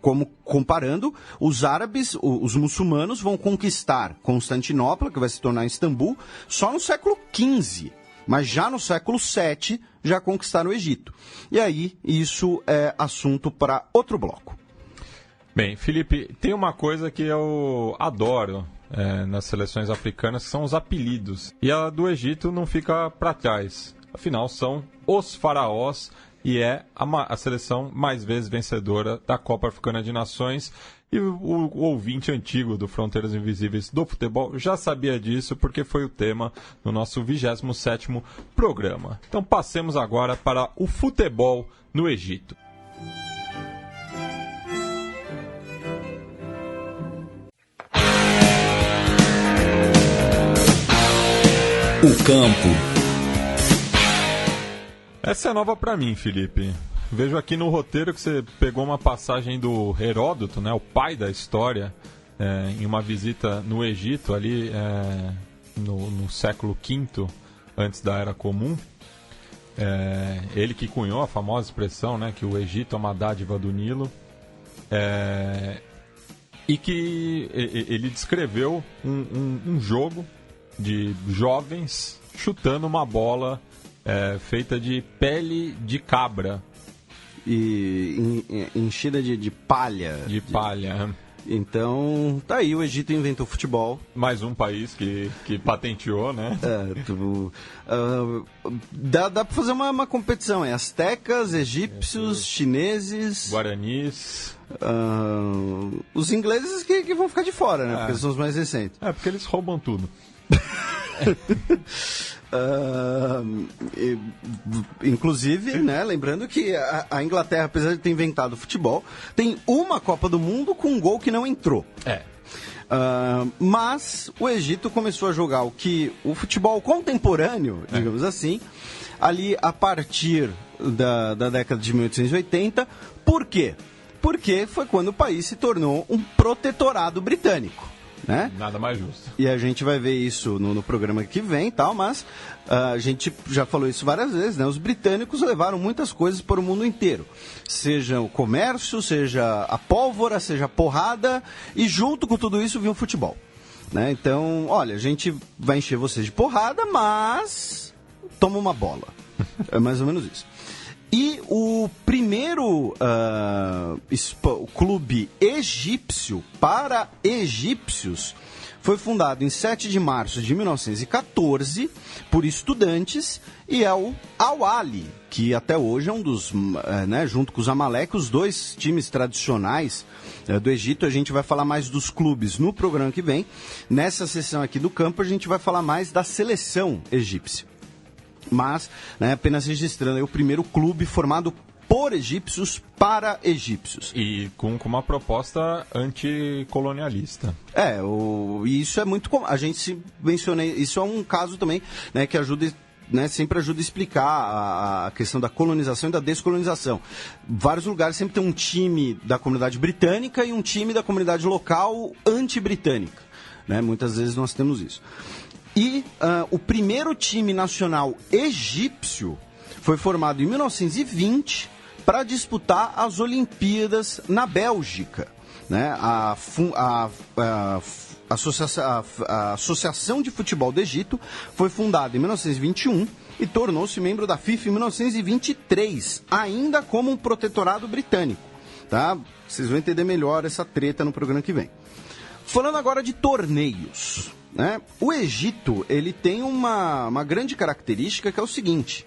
como comparando, os árabes, os muçulmanos vão conquistar Constantinopla, que vai se tornar Istambul, só no século XV. Mas já no século VII já conquistaram o Egito. E aí, isso é assunto para outro bloco. Bem, Felipe, tem uma coisa que eu adoro nas seleções africanas, que são os apelidos. E a do Egito não fica para trás. Afinal, são os faraós, e é a seleção mais vezes vencedora da Copa Africana de Nações. E o ouvinte antigo do Fronteiras Invisíveis do Futebol já sabia disso, porque foi o tema no nosso 27º programa. Então passemos agora para o futebol no Egito. O campo. Essa é nova para mim, Felipe. Vejo aqui no roteiro que você pegou uma passagem do Heródoto, né, o pai da história, em uma visita no Egito, ali no século V, antes da Era Comum. Ele que cunhou a famosa expressão, né, que o Egito é uma dádiva do Nilo. E que ele descreveu um jogo de jovens chutando uma bola feita de pele de cabra. E enchida de palha. De palha. Então, tá aí, o Egito inventou futebol. Mais um país que patenteou, né? Dá pra fazer uma competição. Astecas, egípcios, chineses... Guaranis... os ingleses que vão ficar de fora, né? Porque eles são os mais recentes. Porque eles roubam tudo. Inclusive, né, lembrando que a Inglaterra, apesar de ter inventado o futebol, tem uma Copa do Mundo com um gol que não entrou. Mas o Egito começou a jogar o futebol contemporâneo, digamos assim, ali a partir da década de 1880. Por quê? Porque foi quando o país se tornou um protetorado britânico. Né? Nada mais justo. E a gente vai ver isso no programa que vem e tal, mas a gente já falou isso várias vezes, né? Os britânicos levaram muitas coisas para o mundo inteiro. Seja o comércio, seja a pólvora, seja a porrada, e junto com tudo isso vinha o futebol. Né? Então, olha, a gente vai encher vocês de porrada, mas toma uma bola. É mais ou menos isso. E o primeiro clube egípcio para egípcios foi fundado em 7 de março de 1914 por estudantes e é o Al-Ahly, que até hoje é um dos, junto com os Amalek, os dois times tradicionais do Egito. A gente vai falar mais dos clubes no programa que vem. Nessa sessão aqui do campo a gente vai falar mais da seleção egípcia. Mas, né, apenas registrando aí o primeiro clube formado por egípcios para egípcios. E com uma proposta anticolonialista. E isso é muito comum. A gente se menciona, isso é um caso também, né, que ajuda né, sempre ajuda a explicar a questão da colonização e da descolonização. Vários lugares sempre tem um time da comunidade britânica e um time da comunidade local anti-britânica, né? Muitas vezes nós temos isso. E o primeiro time nacional egípcio foi formado em 1920 para disputar as Olimpíadas na Bélgica, né? A Associação de Futebol do Egito foi fundada em 1921 e tornou-se membro da FIFA em 1923, ainda como um protetorado britânico. Tá? Vocês vão entender melhor essa treta no programa que vem. Falando agora de torneios, né? O Egito ele tem uma grande característica que é o seguinte.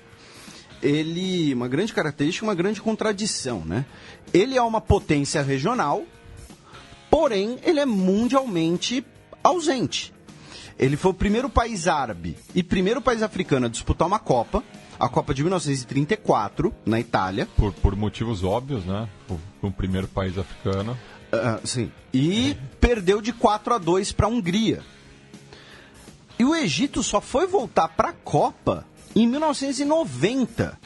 Uma grande característica, uma grande contradição, né? Ele é uma potência regional, porém, ele é mundialmente ausente. Ele foi o primeiro país árabe e primeiro país africano a disputar uma Copa, a Copa de 1934, na Itália. Por motivos óbvios, né? O primeiro país africano. Sim. E perdeu de 4-2 para a Hungria. E o Egito só foi voltar para a Copa em 1990,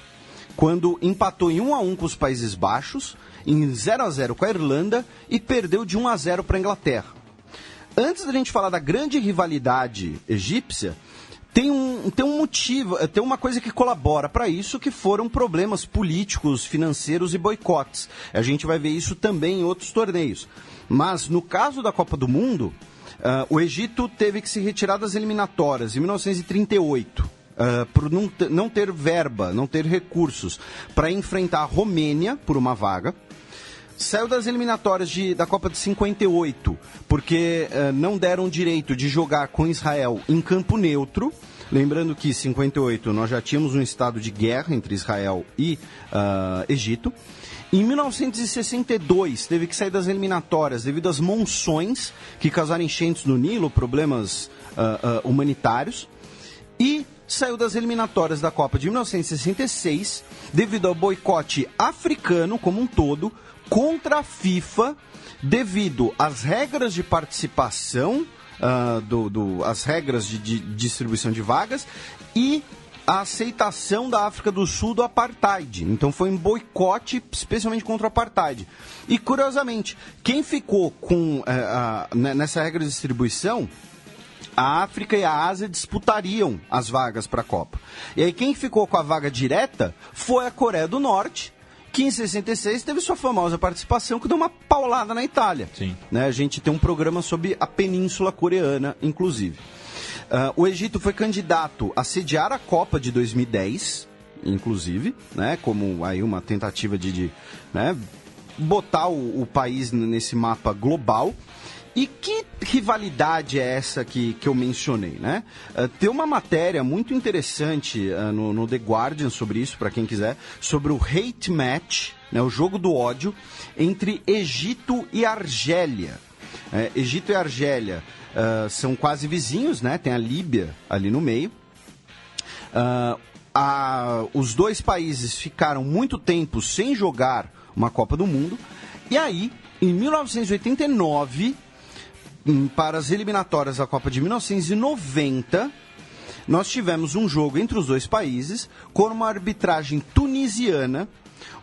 quando empatou em 1-1 com os Países Baixos, em 0-0 com a Irlanda e perdeu de 1-0 para a Inglaterra. Antes da gente falar da grande rivalidade egípcia, tem um motivo, tem uma coisa que colabora para isso, que foram problemas políticos, financeiros e boicotes. A gente vai ver isso também em outros torneios. Mas no caso da Copa do Mundo, o Egito teve que se retirar das eliminatórias em 1938. Por não ter verba, não ter recursos para enfrentar a Romênia por uma vaga. Saiu das eliminatórias da Copa de 58, porque não deram direito de jogar com Israel em campo neutro. Lembrando que em 58 nós já tínhamos um estado de guerra entre Israel e Egito. Em 1962 teve que sair das eliminatórias devido às monções que causaram enchentes no Nilo, problemas humanitários. E saiu das eliminatórias da Copa de 1966 devido ao boicote africano como um todo contra a FIFA, devido às regras de participação, as regras de distribuição de vagas e a aceitação da África do Sul do apartheid. Então foi um boicote especialmente contra o apartheid. E curiosamente, quem ficou com nessa regra de distribuição, a África e a Ásia disputariam as vagas para a Copa. E aí quem ficou com a vaga direta foi a Coreia do Norte, que em 66 teve sua famosa participação, que deu uma paulada na Itália. Sim. Né, a gente tem um programa sobre a Península Coreana, inclusive. O Egito foi candidato a sediar a Copa de 2010, inclusive, né, como aí uma tentativa de botar o país nesse mapa global. E que rivalidade é essa que eu mencionei, né? Tem uma matéria muito interessante no The Guardian sobre isso, para quem quiser, sobre o hate match, né, o jogo do ódio, entre Egito e Argélia. Egito e Argélia são quase vizinhos, né? Tem a Líbia ali no meio. Os dois países ficaram muito tempo sem jogar uma Copa do Mundo. E aí, em 1989... para as eliminatórias da Copa de 1990, nós tivemos um jogo entre os dois países, com uma arbitragem tunisiana.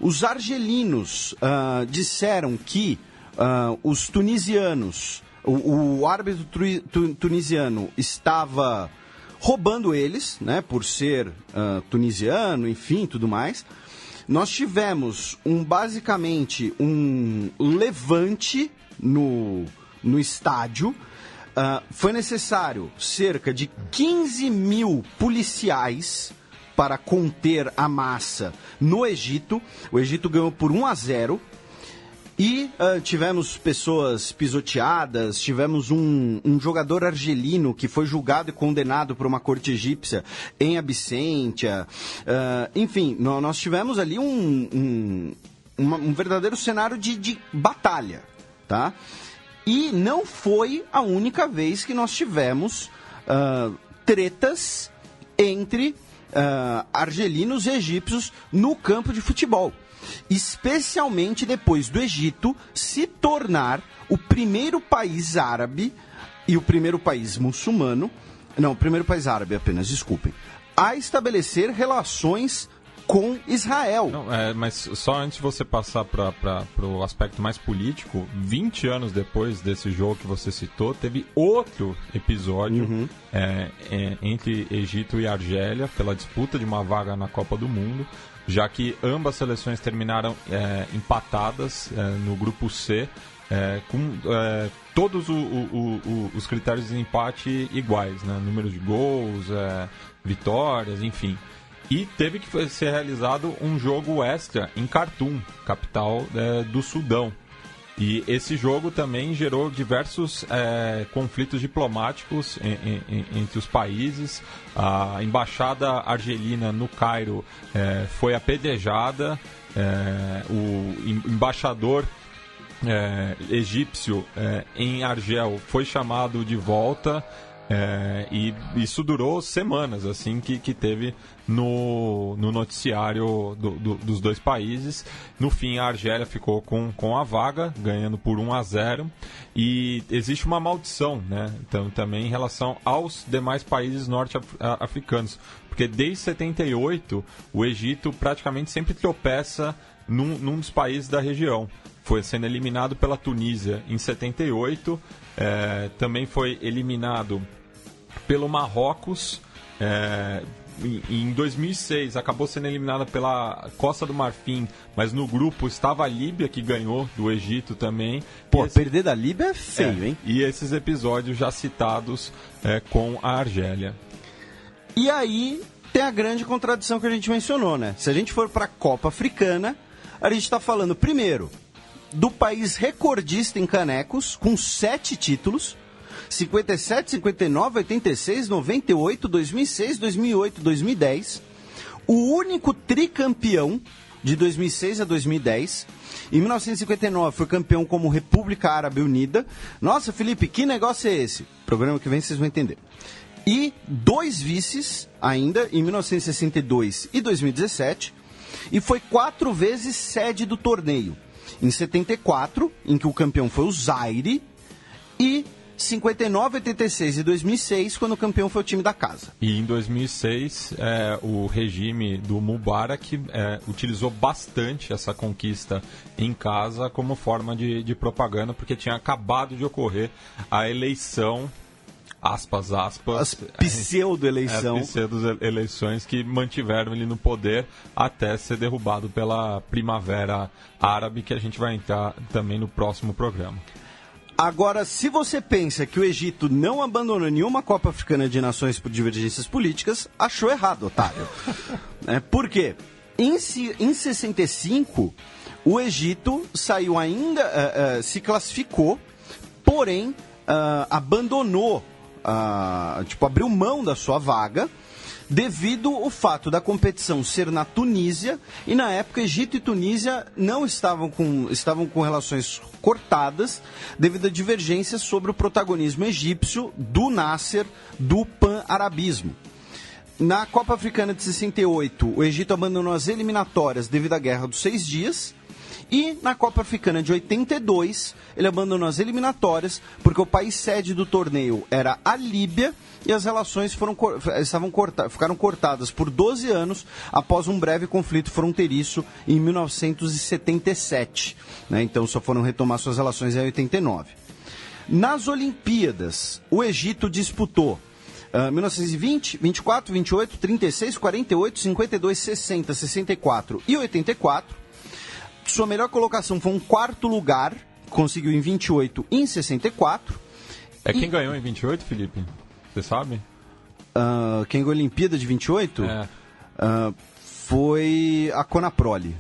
Os argelinos disseram que os tunisianos, o árbitro tunisiano estava roubando eles, né, por ser tunisiano, enfim, tudo mais. Nós tivemos basicamente um levante no estádio. Foi necessário cerca de 15 mil policiais para conter a massa no Egito. O Egito ganhou por 1-0 e tivemos pessoas pisoteadas, tivemos um jogador argelino que foi julgado e condenado por uma corte egípcia em Abissíntia. Enfim, nós tivemos ali um verdadeiro cenário de batalha, tá? E não foi a única vez que nós tivemos tretas entre argelinos e egípcios no campo de futebol. Especialmente depois do Egito se tornar o primeiro país árabe e o primeiro país muçulmano... Não, o primeiro país árabe apenas, desculpem. a estabelecer relações com Israel. Não, mas só antes de você passar para o aspecto mais político, 20 anos depois desse jogo que você citou, teve outro episódio entre Egito e Argélia pela disputa de uma vaga na Copa do Mundo, já que ambas seleções terminaram empatadas no grupo C, com todos os critérios de empate iguais, né? Número de gols, vitórias, enfim. E teve que ser realizado um jogo extra em Khartoum, capital do Sudão. E esse jogo também gerou diversos conflitos diplomáticos entre os países. A embaixada argelina no Cairo foi apedrejada. O embaixador egípcio em Argel foi chamado de volta. E isso durou semanas, assim, que teve no noticiário dos dois países. No fim, a Argélia ficou com a vaga, ganhando por 1-0. E existe uma maldição, né? Então, também em relação aos demais países norte-africanos. Porque desde 78, o Egito praticamente sempre tropeça num dos países da região. Foi sendo eliminado pela Tunísia em 78, também foi eliminado pelo Marrocos. Em 2006 acabou sendo eliminada pela Costa do Marfim, mas no grupo estava a Líbia, que ganhou do Egito também. Pô, perder da Líbia é feio, hein? E esses episódios já citados com a Argélia. E aí tem a grande contradição que a gente mencionou, né? Se a gente for para a Copa Africana, a gente está falando, primeiro, do país recordista em canecos, com 7 títulos, 57, 59, 86, 98, 2006, 2008, 2010. O único tricampeão de 2006 a 2010. Em 1959 foi campeão como República Árabe Unida. Nossa, Felipe, que negócio é esse? Programa que vem vocês vão entender. E 2 vices ainda, em 1962 e 2017. E foi 4 vezes sede do torneio. Em 74, em que o campeão foi o Zaire, e 59, 86 e 2006, quando o campeão foi o time da casa. E em 2006, o regime do Mubarak utilizou bastante essa conquista em casa como forma de propaganda, porque tinha acabado de ocorrer a eleição, aspas, as pseudo-eleição. Pseudo-eleições que mantiveram ele no poder até ser derrubado pela Primavera Árabe, que a gente vai entrar também no próximo programa. Agora, se você pensa que o Egito não abandonou nenhuma Copa Africana de Nações por divergências políticas, achou errado, otário. Por quê? Em 65, o Egito saiu ainda, se classificou, porém abandonou, abriu mão da sua vaga, devido ao fato da competição ser na Tunísia, e na época Egito e Tunísia não estavam com relações cortadas devido a divergências sobre o protagonismo egípcio do Nasser, do pan-arabismo. Na Copa Africana de 68, o Egito abandonou as eliminatórias devido à Guerra dos 6 Dias, e na Copa Africana de 82, ele abandonou as eliminatórias porque o país sede do torneio era a Líbia, e as relações ficaram cortadas por 12 anos após um breve conflito fronteiriço em 1977. Né? Então só foram retomar suas relações em 89. Nas Olimpíadas, o Egito disputou 1920, 24, 28, 36, 48, 52, 60, 64 e 84. Sua melhor colocação foi um 4º lugar, conseguiu em 28 e em 64. Quem ganhou em 28, Felipe? Você sabe? Quem ganhou a Olimpíada de 28 foi a Conaprole.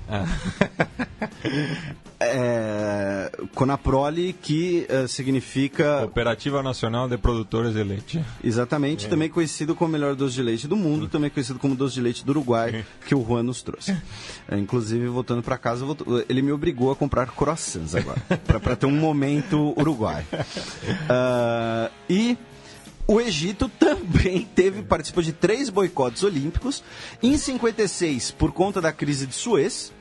Conaprole, que significa... Cooperativa Nacional de Produtores de Leite. Exatamente, também conhecido como o melhor doce de leite do mundo, também conhecido como doce de leite do Uruguai, que o Juan nos trouxe. Inclusive, voltando para casa, ele me obrigou a comprar croissants agora, para ter um momento Uruguai. E o Egito também participou de 3 boicotes olímpicos, em 56 por conta da crise de Suez,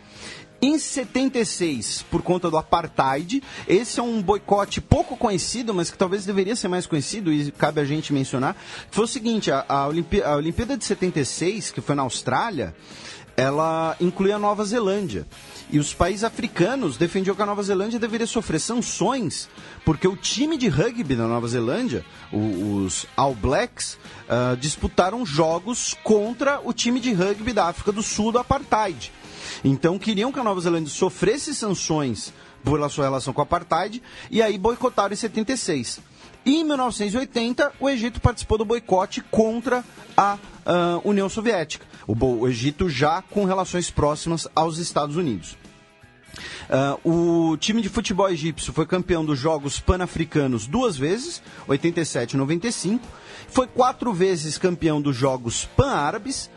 Em 76, por conta do apartheid, esse é um boicote pouco conhecido, mas que talvez deveria ser mais conhecido, e cabe a gente mencionar. Foi o seguinte, a Olimpíada de 76, que foi na Austrália, ela incluía a Nova Zelândia. E os países africanos defendiam que a Nova Zelândia deveria sofrer sanções, porque o time de rugby da Nova Zelândia, os All Blacks, disputaram jogos contra o time de rugby da África do Sul do apartheid. Então queriam que a Nova Zelândia sofresse sanções pela sua relação com o apartheid, e aí boicotaram em 76. E em 1980, o Egito participou do boicote contra a União Soviética. O Egito já com relações próximas aos Estados Unidos. O time de futebol egípcio foi campeão dos Jogos Pan-Africanos 2 vezes, 87 e 95. Foi 4 vezes campeão dos Jogos Pan-Árabes.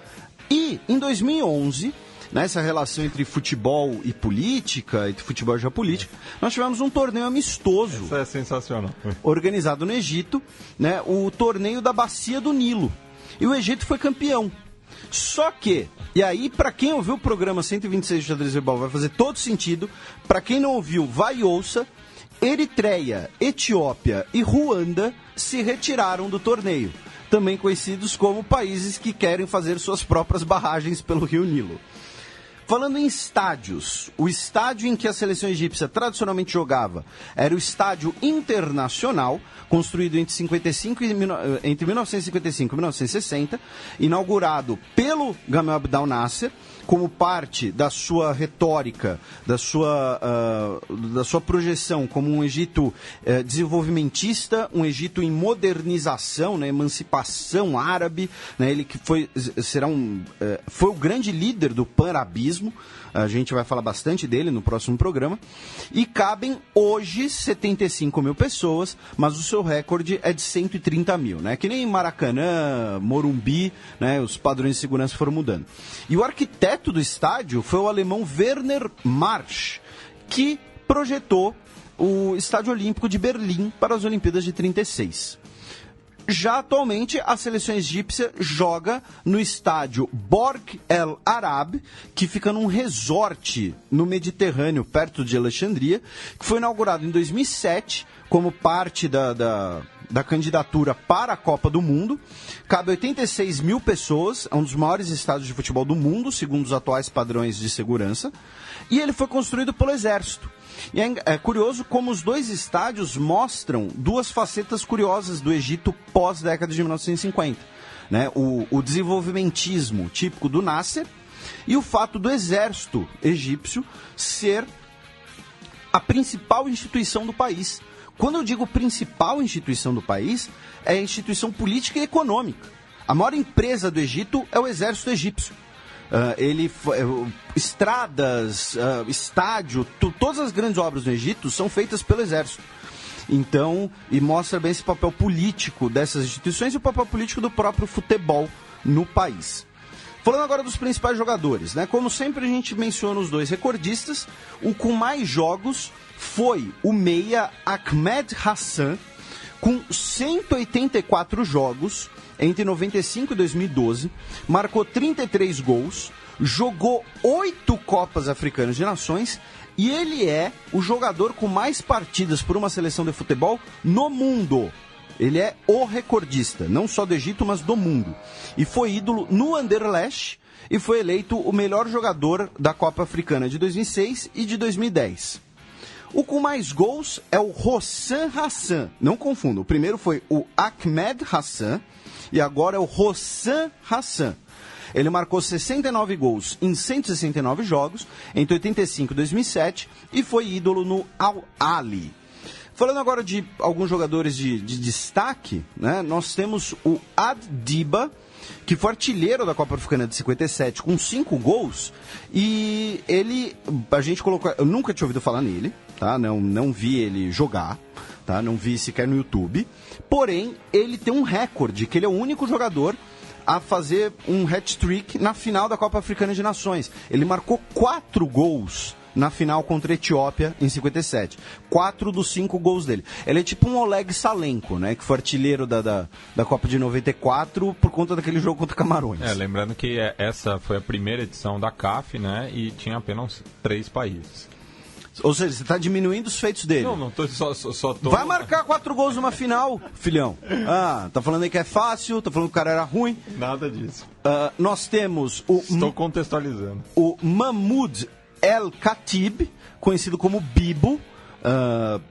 E em 2011... nessa relação entre futebol e política, entre futebol e geopolítica, nós tivemos um torneio amistoso. Isso é sensacional. Organizado no Egito, né, o torneio da Bacia do Nilo. E o Egito foi campeão. Só que, e aí, para quem ouviu o programa 126 de Xadrez Verbal, vai fazer todo sentido. Para quem não ouviu, vai e ouça. Eritreia, Etiópia e Ruanda se retiraram do torneio. Também conhecidos como países que querem fazer suas próprias barragens pelo Rio Nilo. Falando em estádios, o estádio em que a seleção egípcia tradicionalmente jogava era o Estádio Internacional, construído entre 1955 e 1960, inaugurado pelo Gamal Abdel Nasser, como parte da sua retórica, da sua projeção como um Egito desenvolvimentista, um Egito em modernização, né, emancipação árabe, né, ele que foi o grande líder do pan-arabismo. A gente vai falar bastante dele no próximo programa. E cabem hoje 75 mil pessoas, mas o seu recorde é de 130 mil, né? Que nem Maracanã, Morumbi, né? Os padrões de segurança foram mudando. E o arquiteto do estádio foi o alemão Werner Marsch, que projetou o Estádio Olímpico de Berlim para as Olimpíadas de 36. Já atualmente, a seleção egípcia joga no estádio Borg El Arab, que fica num resort no Mediterrâneo, perto de Alexandria, que foi inaugurado em 2007 como parte da candidatura para a Copa do Mundo. Cabe 86 mil pessoas, é um dos maiores estádios de futebol do mundo, segundo os atuais padrões de segurança, e ele foi construído pelo Exército. E é curioso como os dois estádios mostram duas facetas curiosas do Egito pós-década de 1950. Né? O desenvolvimentismo típico do Nasser e o fato do exército egípcio ser a principal instituição do país. Quando eu digo principal instituição do país, é a instituição política e econômica. A maior empresa do Egito é o exército egípcio. Estradas, estádio, todas as grandes obras no Egito são feitas pelo exército. Então, e mostra bem esse papel político dessas instituições e o papel político do próprio futebol no país. Falando agora dos principais jogadores, né? Como sempre a gente menciona os dois recordistas, o com mais jogos foi o meia Ahmed Hassan, com 184 jogos entre 95 e 2012, marcou 33 gols, jogou 8 Copas Africanas de Nações e ele é o jogador com mais partidas por uma seleção de futebol no mundo. Ele é o recordista, não só do Egito, mas do mundo. E foi ídolo no Anderlecht e foi eleito o melhor jogador da Copa Africana de 2006 e de 2010. O com mais gols é o Hossam Hassan. Não confunda, o primeiro foi o Ahmed Hassan e agora é o Hossam Hassan. Ele marcou 69 gols em 169 jogos entre 85 e 2007 e foi ídolo no Al-Ahly. Falando agora de alguns jogadores de destaque, né, nós temos o Ad-Diba, que foi artilheiro da Copa Africana de 57 com 5 gols, e ele, a gente colocou, eu nunca tinha ouvido falar nele, tá? Não vi ele jogar, tá? Não vi sequer no YouTube, porém ele tem um recorde, que ele é o único jogador a fazer um hat-trick na final da Copa Africana de Nações. Ele marcou 4 gols na final contra a Etiópia em 57. 4 dos 5 gols dele. Ele é tipo um Oleg Salenko, né? Que foi artilheiro da Copa de 94 por conta daquele jogo contra Camarões. Lembrando que essa foi a primeira edição da CAF, né? E tinha apenas 3 países. Ou seja, você está diminuindo os feitos dele. Não tô, só tô... Vai marcar 4 gols numa final, filhão. Tá falando aí que é fácil, tá falando que o cara era ruim. Nada disso. Nós temos Estou contextualizando. O Mahmoud El Khatib, conhecido como Bibo.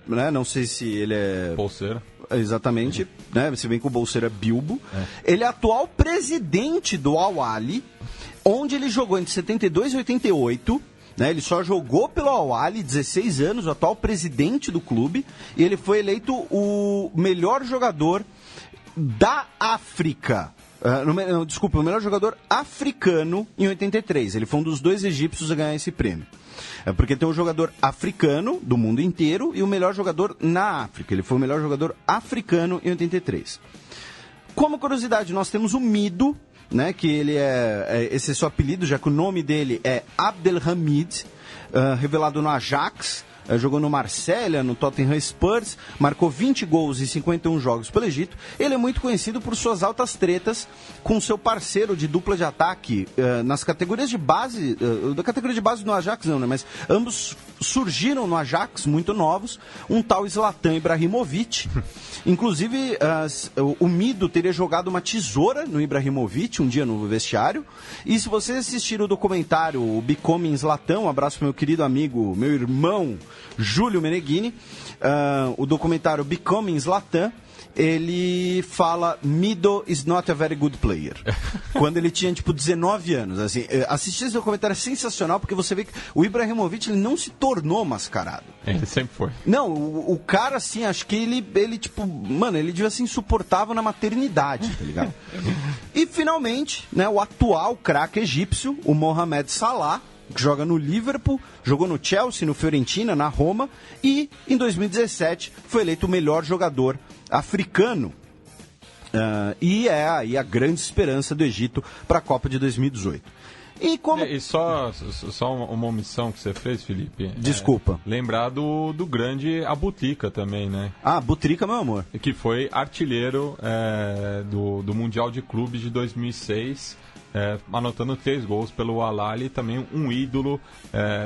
Né? Não sei se ele é... Bolseiro. Exatamente, né? Se bem que o Bolseiro é Bilbo. Ele é atual presidente do Al-Ahly, onde ele jogou entre 72 e 88. Né? Ele só jogou pelo Al-Ahly, 16 anos, o atual presidente do clube. E ele foi eleito o melhor jogador da África. Desculpa, o melhor jogador africano em 83. Ele foi um dos 2 egípcios a ganhar esse prêmio. Porque tem um jogador africano do mundo inteiro e o melhor jogador na África. Ele foi o melhor jogador africano em 83. Como curiosidade, nós temos o Mido, né, que ele esse é seu apelido, já que o nome dele é Abdelhamid, revelado no Ajax. Jogou no Marselha, no Tottenham Spurs, marcou 20 gols em 51 jogos pelo Egito. Ele é muito conhecido por suas altas tretas com seu parceiro de dupla de ataque nas categorias de base, da categoria de base do Ajax não, né? Mas ambos surgiram no Ajax, muito novos, um tal Zlatan Ibrahimovic. Inclusive, o Mido teria jogado uma tesoura no Ibrahimovic um dia no vestiário. E se você assistir o documentário o Becoming Zlatan, um abraço pro meu querido amigo, meu irmão Júlio Meneghini, o documentário Becoming Zlatan, ele fala Mido is not a very good player. Quando ele tinha, 19 anos. Assim, assistir esse documentário é sensacional, porque você vê que o Ibrahimovic ele não se tornou mascarado. Ele sempre foi. Não, o cara, assim, acho que ele mano, ele devia ser insuportável na maternidade, tá ligado? E, finalmente, né, o atual craque egípcio, o Mohamed Salah, que joga no Liverpool, jogou no Chelsea, no Fiorentina, na Roma, e em 2017 foi eleito o melhor jogador africano. E é aí a grande esperança do Egito para a Copa de 2018. E só uma omissão que você fez, Felipe. Desculpa. Lembrar do grande Abutrika também, né? Abutrika, meu amor. Que foi artilheiro do Mundial de Clubes de 2006. Anotando 3 gols pelo Al-Ahly, também um ídolo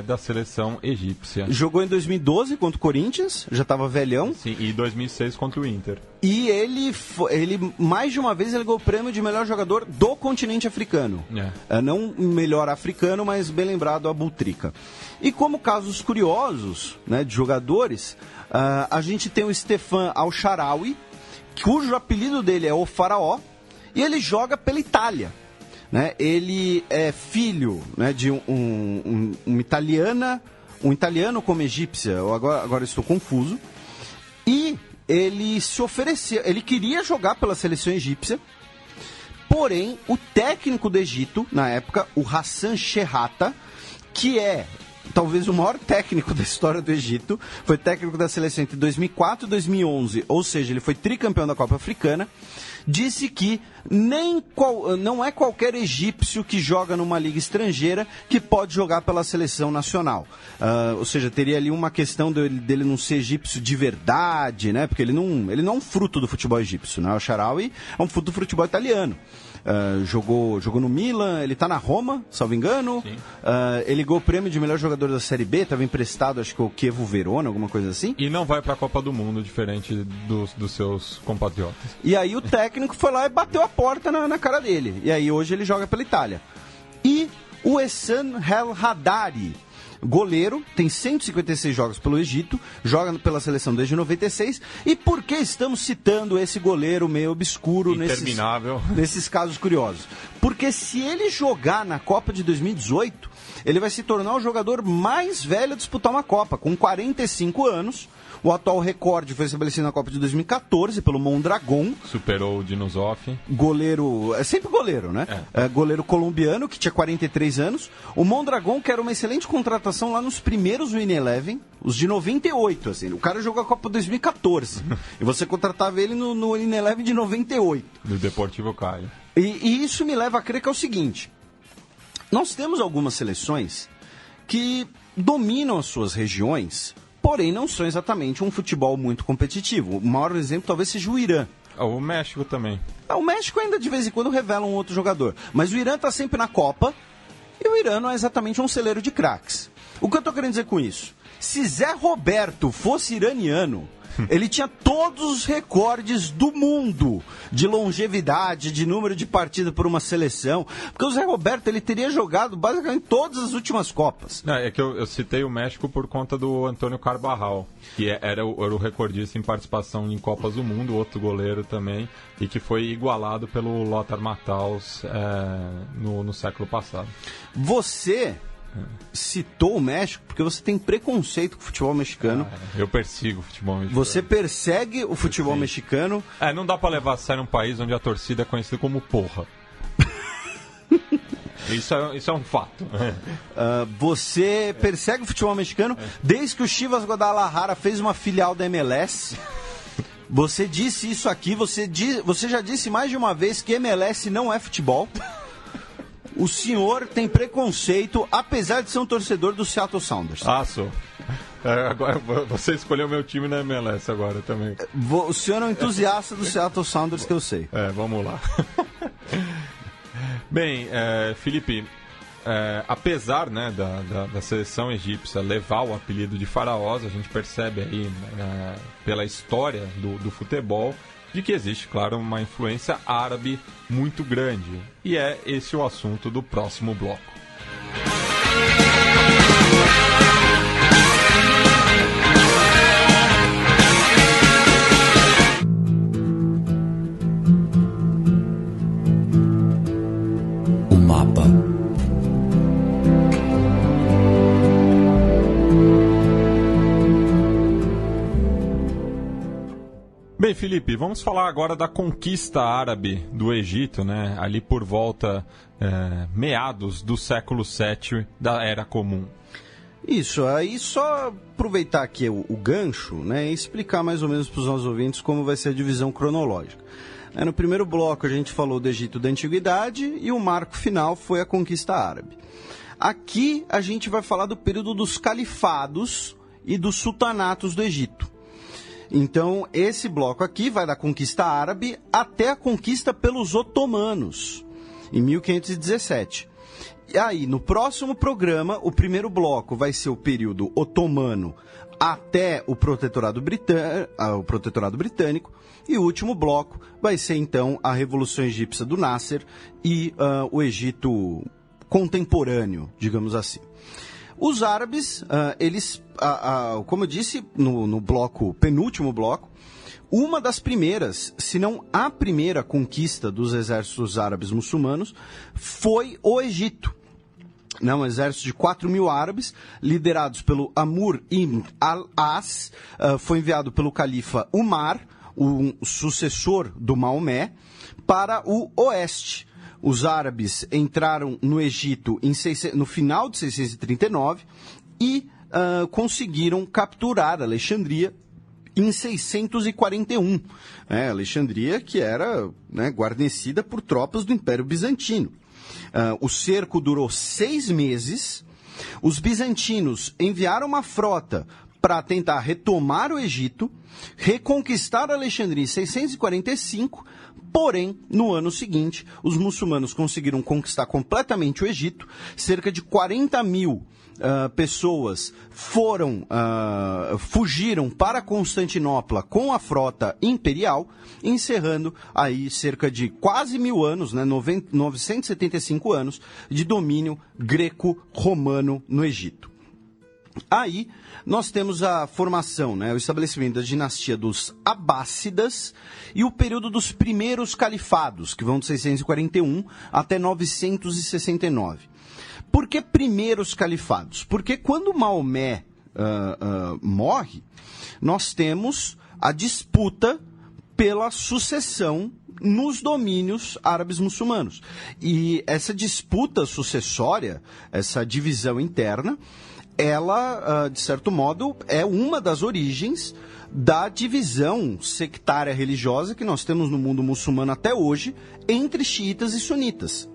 da seleção egípcia. Jogou em 2012 contra o Corinthians, já estava velhão. Sim, e 2006 contra o Inter. E ele mais de uma vez ele ganhou o prêmio de melhor jogador do continente africano. Não melhor africano, mas bem lembrado, Abutrika. E como casos curiosos, né, de jogadores, a gente tem o Stefan Al-Sharawi, cujo apelido dele é o Faraó, e ele joga pela Itália. Né? Ele é filho, né, de um italiano como egípcia, agora estou confuso, e ele se ofereceu, ele queria jogar pela seleção egípcia, porém o técnico do Egito, na época, o Hassan Sherrata, que é talvez o maior técnico da história do Egito, foi técnico da seleção entre 2004 e 2011, ou seja, ele foi tricampeão da Copa Africana, disse que não é qualquer egípcio que joga numa liga estrangeira que pode jogar pela seleção nacional. Ou seja, teria ali uma questão dele não ser egípcio de verdade, né? Porque ele não é um fruto do futebol egípcio, né? O Sharawi é um fruto do futebol italiano. Jogou no Milan, ele está na Roma, salvo engano. Ele ganhou o prêmio de melhor jogador da Série B, estava emprestado, acho que o Chievo Verona, alguma coisa assim. E não vai para a Copa do Mundo, diferente dos seus compatriotas. E aí o técnico foi lá e bateu a porta na cara dele. E aí hoje ele joga pela Itália. E o Ehsan El Haddari, goleiro, tem 156 jogos pelo Egito, joga pela seleção desde 96. E por que estamos citando esse goleiro meio obscuro nesses casos curiosos? Porque se ele jogar na Copa de 2018, ele vai se tornar o jogador mais velho a disputar uma Copa, com 45 anos. O atual recorde foi estabelecido na Copa de 2014 pelo Mondragon. Superou o Dinosoff. Goleiro, é sempre goleiro, né? Goleiro colombiano, que tinha 43 anos. O Mondragon, que era uma excelente contratação lá nos primeiros Win Eleven, os de 98, assim. O cara jogou a Copa 2014. E você contratava ele no Win Eleven de 98. Do Deportivo Cali. E isso me leva a crer que é o seguinte. Nós temos algumas seleções que dominam as suas regiões, porém não são exatamente um futebol muito competitivo. O maior exemplo talvez seja o Irã. O México também. O México ainda de vez em quando revela um outro jogador, mas o Irã está sempre na Copa e o Irã não é exatamente um celeiro de craques. O que eu estou querendo dizer com isso? Se Zé Roberto fosse iraniano, ele tinha todos os recordes do mundo de longevidade, de número de partidas por uma seleção, porque o Zé Roberto ele teria jogado basicamente todas as últimas Copas. É que eu citei o México por conta do Antônio Carvajal, que era o recordista em participação em Copas do Mundo, outro goleiro também, e que foi igualado pelo Lothar Matthaus no século passado. Você citou o México porque você tem preconceito com o futebol mexicano. Eu persigo o futebol mexicano. Você persegue o futebol mexicano. Não dá pra levar a sério um país onde a torcida é conhecida como porra. Isso é um fato. Você persegue o futebol mexicano desde que o Chivas Guadalajara fez uma filial da MLS. Você disse isso aqui, você já disse mais de uma vez que MLS não é futebol. O senhor tem preconceito, apesar de ser um torcedor do Seattle Sounders. Sou. Agora, você escolheu meu time na MLS agora também. O senhor é um entusiasta do Seattle Sounders, que eu sei. Vamos lá. Bem, Felipe, apesar, né, da seleção egípcia levar o apelido de faraós, a gente percebe aí, pela história do futebol, de que existe, claro, uma influência árabe muito grande. E é esse o assunto do próximo bloco. O mapa. Bem, Felipe, vamos falar agora da conquista árabe do Egito, né? Ali por volta meados do século VII da Era Comum. Isso, aí só aproveitar aqui o gancho, né, e explicar mais ou menos para os nossos ouvintes como vai ser a divisão cronológica. No primeiro bloco a gente falou do Egito da Antiguidade e o marco final foi a conquista árabe. Aqui a gente vai falar do período dos califados e dos sultanatos do Egito. Então, esse bloco aqui vai da conquista árabe até a conquista pelos otomanos, em 1517. E aí, no próximo programa, o primeiro bloco vai ser o período otomano até o protetorado britânico, e o último bloco vai ser, então, a Revolução Egípcia do Nasser e o Egito contemporâneo, digamos assim. Os árabes, eles, como eu disse no penúltimo bloco, uma das primeiras, se não a primeira conquista dos exércitos árabes muçulmanos foi o Egito. Um exército de 4.000 árabes, liderados pelo Amr ibn al-As, foi enviado pelo califa Umar, o sucessor do Maomé, para o oeste. Os árabes entraram no Egito no final de 639 e conseguiram capturar Alexandria em 641. Alexandria que era guarnecida por tropas do Império Bizantino. O cerco durou 6 meses. Os bizantinos enviaram uma frota para tentar retomar o Egito, reconquistar Alexandria em 645, porém, no ano seguinte, os muçulmanos conseguiram conquistar completamente o Egito. Cerca de 40.000 pessoas fugiram para Constantinopla com a frota imperial, encerrando aí cerca de quase 1.000 anos, 975 anos, de domínio greco-romano no Egito. Aí nós temos a formação, o estabelecimento da dinastia dos Abássidas e o período dos primeiros califados, que vão de 641 até 969. Por que primeiros califados? Porque quando Maomé morre, nós temos a disputa pela sucessão nos domínios árabes muçulmanos. E essa disputa sucessória, essa divisão interna, ela, de certo modo, é uma das origens da divisão sectária religiosa que nós temos no mundo muçulmano até hoje entre xiitas e sunitas.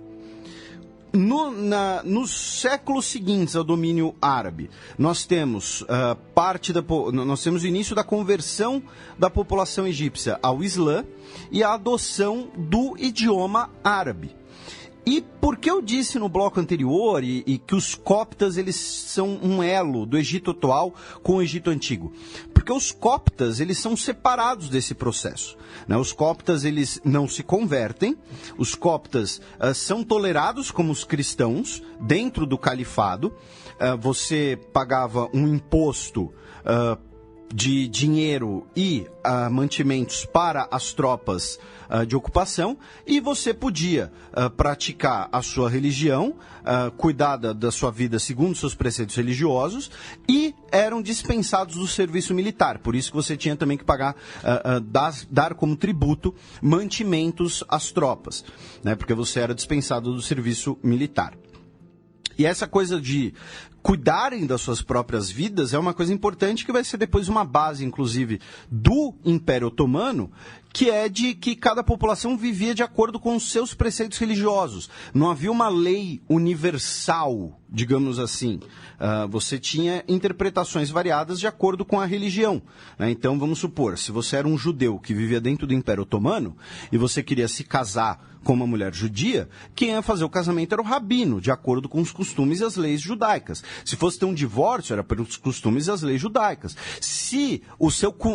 Nos séculos seguintes ao domínio árabe, nós temos nós temos o início da conversão da população egípcia ao Islã e a adoção do idioma árabe. E por que eu disse no bloco anterior e que os coptas eles são um elo do Egito atual com o Egito antigo? Porque os coptas eles são separados desse processo, né? Os coptas eles não se convertem, os coptas são tolerados como os cristãos dentro do califado. Você pagava um imposto de dinheiro e mantimentos para as tropas de ocupação, e você podia praticar a sua religião, cuidar da sua vida segundo seus preceitos religiosos, e eram dispensados do serviço militar. Por isso que você tinha também que pagar, dar como tributo mantimentos às tropas, né? Porque você era dispensado do serviço militar. E essa coisa de cuidarem das suas próprias vidas é uma coisa importante que vai ser depois uma base, inclusive, do Império Otomano, que é de que cada população vivia de acordo com os seus preceitos religiosos. Não havia uma lei universal, digamos assim. Você tinha interpretações variadas de acordo com a religião, né? Então, vamos supor, se você era um judeu que vivia dentro do Império Otomano e você queria se casar com uma mulher judia, quem ia fazer o casamento era o rabino, de acordo com os costumes e as leis judaicas. Se fosse ter um divórcio, era pelos costumes e as leis judaicas. Se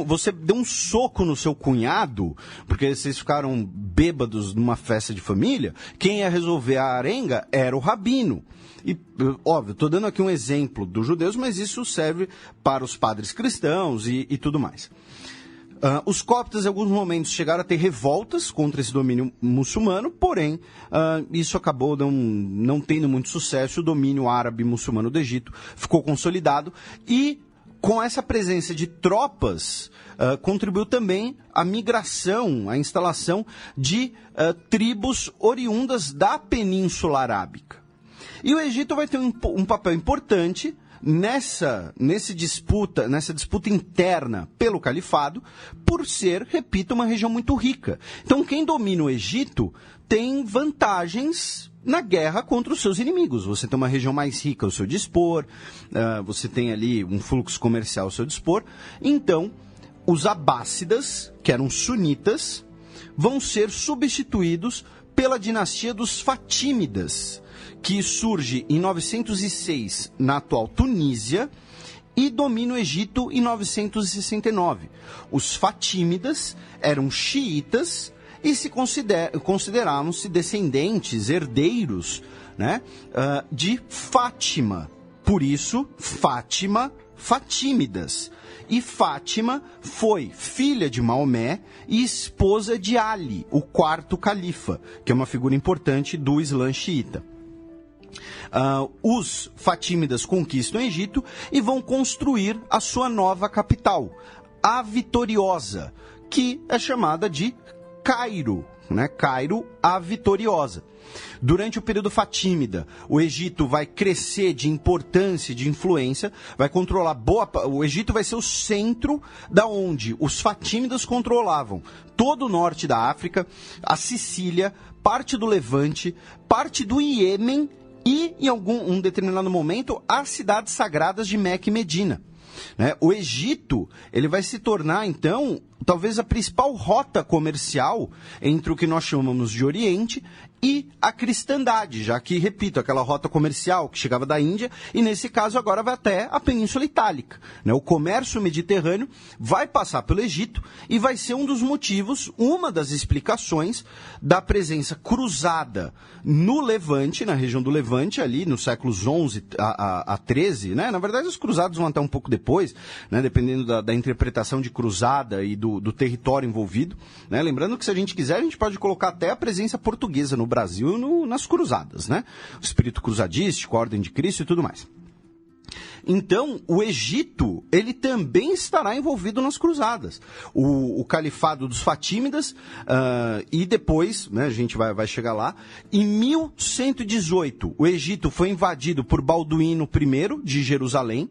você deu um soco no seu cunhado, porque vocês ficaram bêbados numa festa de família, quem ia resolver a arenga era o rabino. E, óbvio, estou dando aqui um exemplo dos judeus, mas isso serve para os padres cristãos e tudo mais. Os coptas, em alguns momentos, chegaram a ter revoltas contra esse domínio muçulmano, porém, isso acabou não tendo muito sucesso. O domínio árabe-muçulmano do Egito ficou consolidado e, com essa presença de tropas, contribuiu também a migração, a instalação de tribos oriundas da Península Arábica. E o Egito vai ter um papel importante nessa disputa interna pelo califado, por ser, repito, uma região muito rica. Então, quem domina o Egito tem vantagens na guerra contra os seus inimigos. Você tem uma região mais rica ao seu dispor, você tem ali um fluxo comercial ao seu dispor. Então, os abássidas, que eram sunitas, vão ser substituídos pela dinastia dos Fatímidas, que surge em 906 na atual Tunísia e domina o Egito em 969. Os Fatímidas eram xiitas e consideravam-se descendentes, herdeiros, né, de Fátima. Por isso, Fátima, Fatímidas. E Fátima foi filha de Maomé e esposa de Ali, o quarto califa, que é uma figura importante do Islã xiita. Os Fatímidas conquistam o Egito e vão construir a sua nova capital, a Vitoriosa, que é chamada de Cairo, né? Cairo, a Vitoriosa. Durante o período fatímida, o Egito vai crescer de importância e de influência, vai controlar o Egito vai ser o centro da onde os fatímidas controlavam todo o norte da África, a Sicília, parte do Levante, parte do Iêmen e, em um determinado momento, as cidades sagradas de Meca e Medina. Né? O Egito ele vai se tornar, então, talvez a principal rota comercial entre o que nós chamamos de Oriente e a cristandade, já que, repito, aquela rota comercial que chegava da Índia e, nesse caso, agora vai até a Península Itálica. Né? O comércio mediterrâneo vai passar pelo Egito e vai ser um dos motivos, uma das explicações da presença cruzada no Levante, na região do Levante, ali nos séculos XI a XIII. Né? Na verdade, os cruzados vão até um pouco depois, né? Dependendo da interpretação de cruzada e do território envolvido. Né? Lembrando que, se a gente quiser, a gente pode colocar até a presença portuguesa no Brasil nas cruzadas, né? O espírito cruzadístico, a ordem de Cristo e tudo mais. Então, o Egito, ele também estará envolvido nas cruzadas. O califado dos Fatímidas, e depois, né, a gente vai chegar lá, em 1118, o Egito foi invadido por Balduíno I de Jerusalém.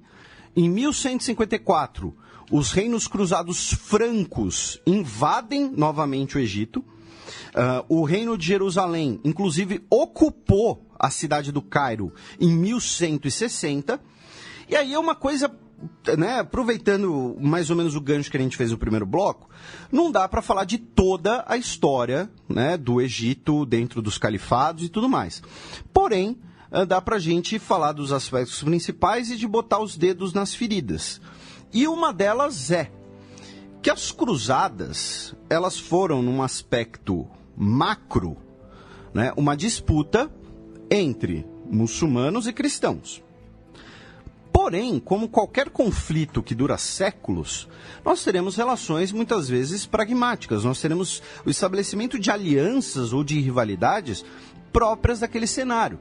Em 1154, os reinos cruzados francos invadem novamente o Egito. O Reino de Jerusalém, inclusive, ocupou a cidade do Cairo em 1160. E aí é uma coisa, né, aproveitando mais ou menos o gancho que a gente fez no primeiro bloco, não dá para falar de toda a história, né, do Egito dentro dos califados e tudo mais. Porém, dá para a gente falar dos aspectos principais e de botar os dedos nas feridas. E uma delas é que as cruzadas, elas foram, num aspecto macro, né, uma disputa entre muçulmanos e cristãos. Porém, como qualquer conflito que dura séculos, nós teremos relações muitas vezes pragmáticas. Nós teremos o estabelecimento de alianças ou de rivalidades próprias daquele cenário.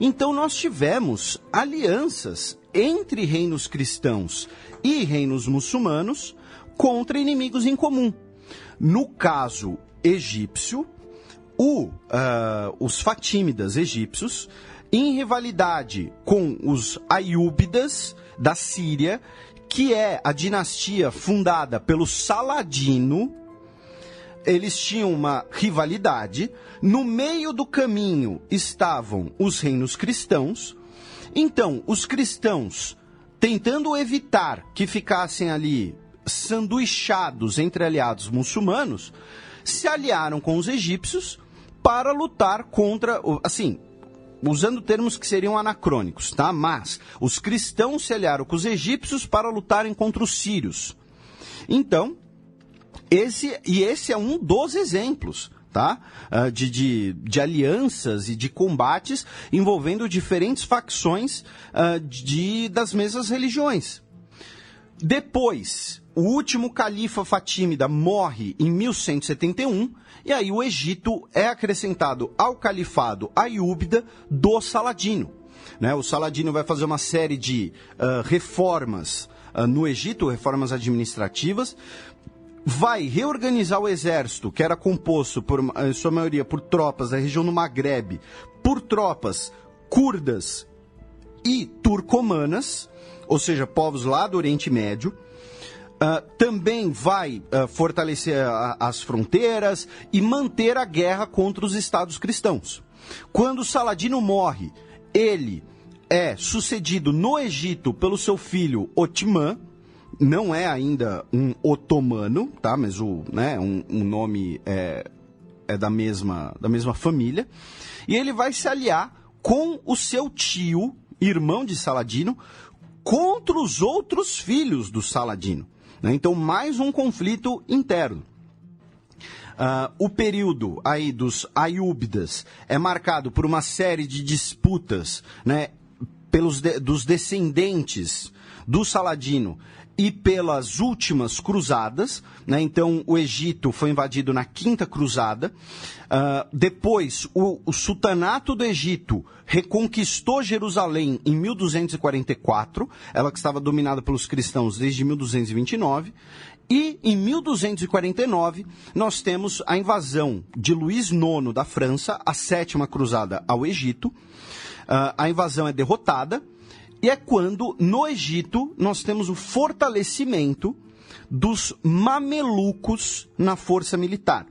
Então nós tivemos alianças entre reinos cristãos e reinos muçulmanos contra inimigos em comum. No caso egípcio, os fatímidas egípcios, em rivalidade com os aiúbidas da Síria, que é a dinastia fundada pelo Saladino. Eles tinham uma rivalidade. No meio do caminho estavam os reinos cristãos. Então, os cristãos, tentando evitar que ficassem ali sanduichados entre aliados muçulmanos, se aliaram com os egípcios para lutar contra, assim, usando termos que seriam anacrônicos, tá? Mas os cristãos se aliaram com os egípcios para lutarem contra os sírios. Então, esse é um dos exemplos, tá? De alianças e de combates envolvendo diferentes facções das mesmas religiões. Depois, o último califa fatímida morre em 1171, e aí o Egito é acrescentado ao califado aiúbida do Saladino. Né? O Saladino vai fazer uma série de reformas no Egito, reformas administrativas, vai reorganizar o exército, que era composto, em sua maioria, por tropas da região do Maghreb, por tropas curdas e turcomanas, ou seja, povos lá do Oriente Médio. Também vai fortalecer as fronteiras e manter a guerra contra os estados cristãos. Quando Saladino morre, ele é sucedido no Egito pelo seu filho Otimã. Não é ainda um otomano, tá? Mas um nome é da mesma família. E ele vai se aliar com o seu tio, irmão de Saladino, contra os outros filhos do Saladino. Então, mais um conflito interno. O período aí dos aiúbidas é marcado por uma série de disputas, né, dos descendentes do Saladino e pelas últimas cruzadas, né? Então, o Egito foi invadido na Quinta Cruzada. Depois, o sultanato do Egito reconquistou Jerusalém em 1244, ela que estava dominada pelos cristãos desde 1229. E, em 1249, nós temos a invasão de Luís IX da França, a Sétima Cruzada ao Egito. A invasão é derrotada. E é quando, no Egito, nós temos o fortalecimento dos mamelucos na força militar.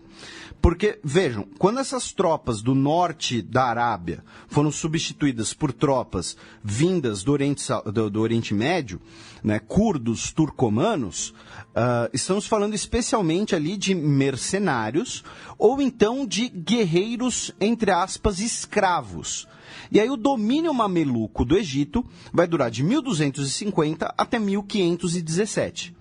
Porque, vejam, quando essas tropas do norte da Arábia foram substituídas por tropas vindas do Oriente Médio, né, curdos, turcomanos, estamos falando especialmente ali de mercenários ou então de guerreiros, entre aspas, escravos. E aí o domínio mameluco do Egito vai durar de 1250 até 1517.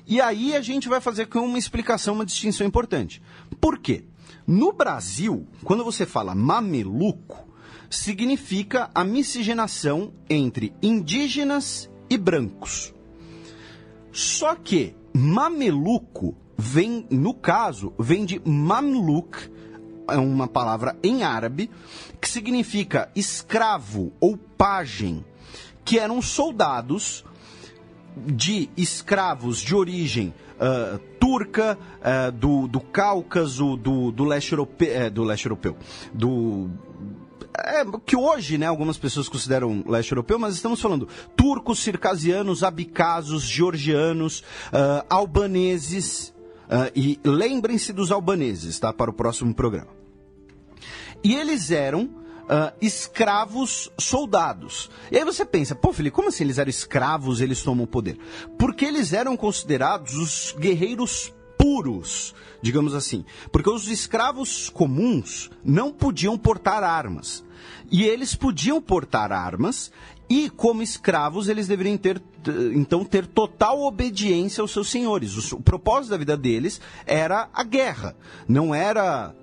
E aí a gente vai fazer com uma explicação, uma distinção importante. Por quê? No Brasil, quando você fala mameluco, significa a miscigenação entre indígenas e brancos. Só que mameluco vem de mamluk, é uma palavra em árabe, que significa escravo ou pajem, que eram soldados de escravos de origem turca, do Cáucaso, do leste europeu, que hoje, né, algumas pessoas consideram leste europeu, mas estamos falando turcos, circasianos, abcasos, georgianos, albaneses, e lembrem-se dos albaneses, tá? Para o próximo programa. E eles eram escravos soldados. E aí você pensa, pô, Felipe, como assim eles eram escravos e eles tomam o poder? Porque eles eram considerados os guerreiros puros, digamos assim. Porque os escravos comuns não podiam portar armas. E eles podiam portar armas e, como escravos, eles deveriam ter total obediência aos seus senhores. O propósito da vida deles era a guerra, não era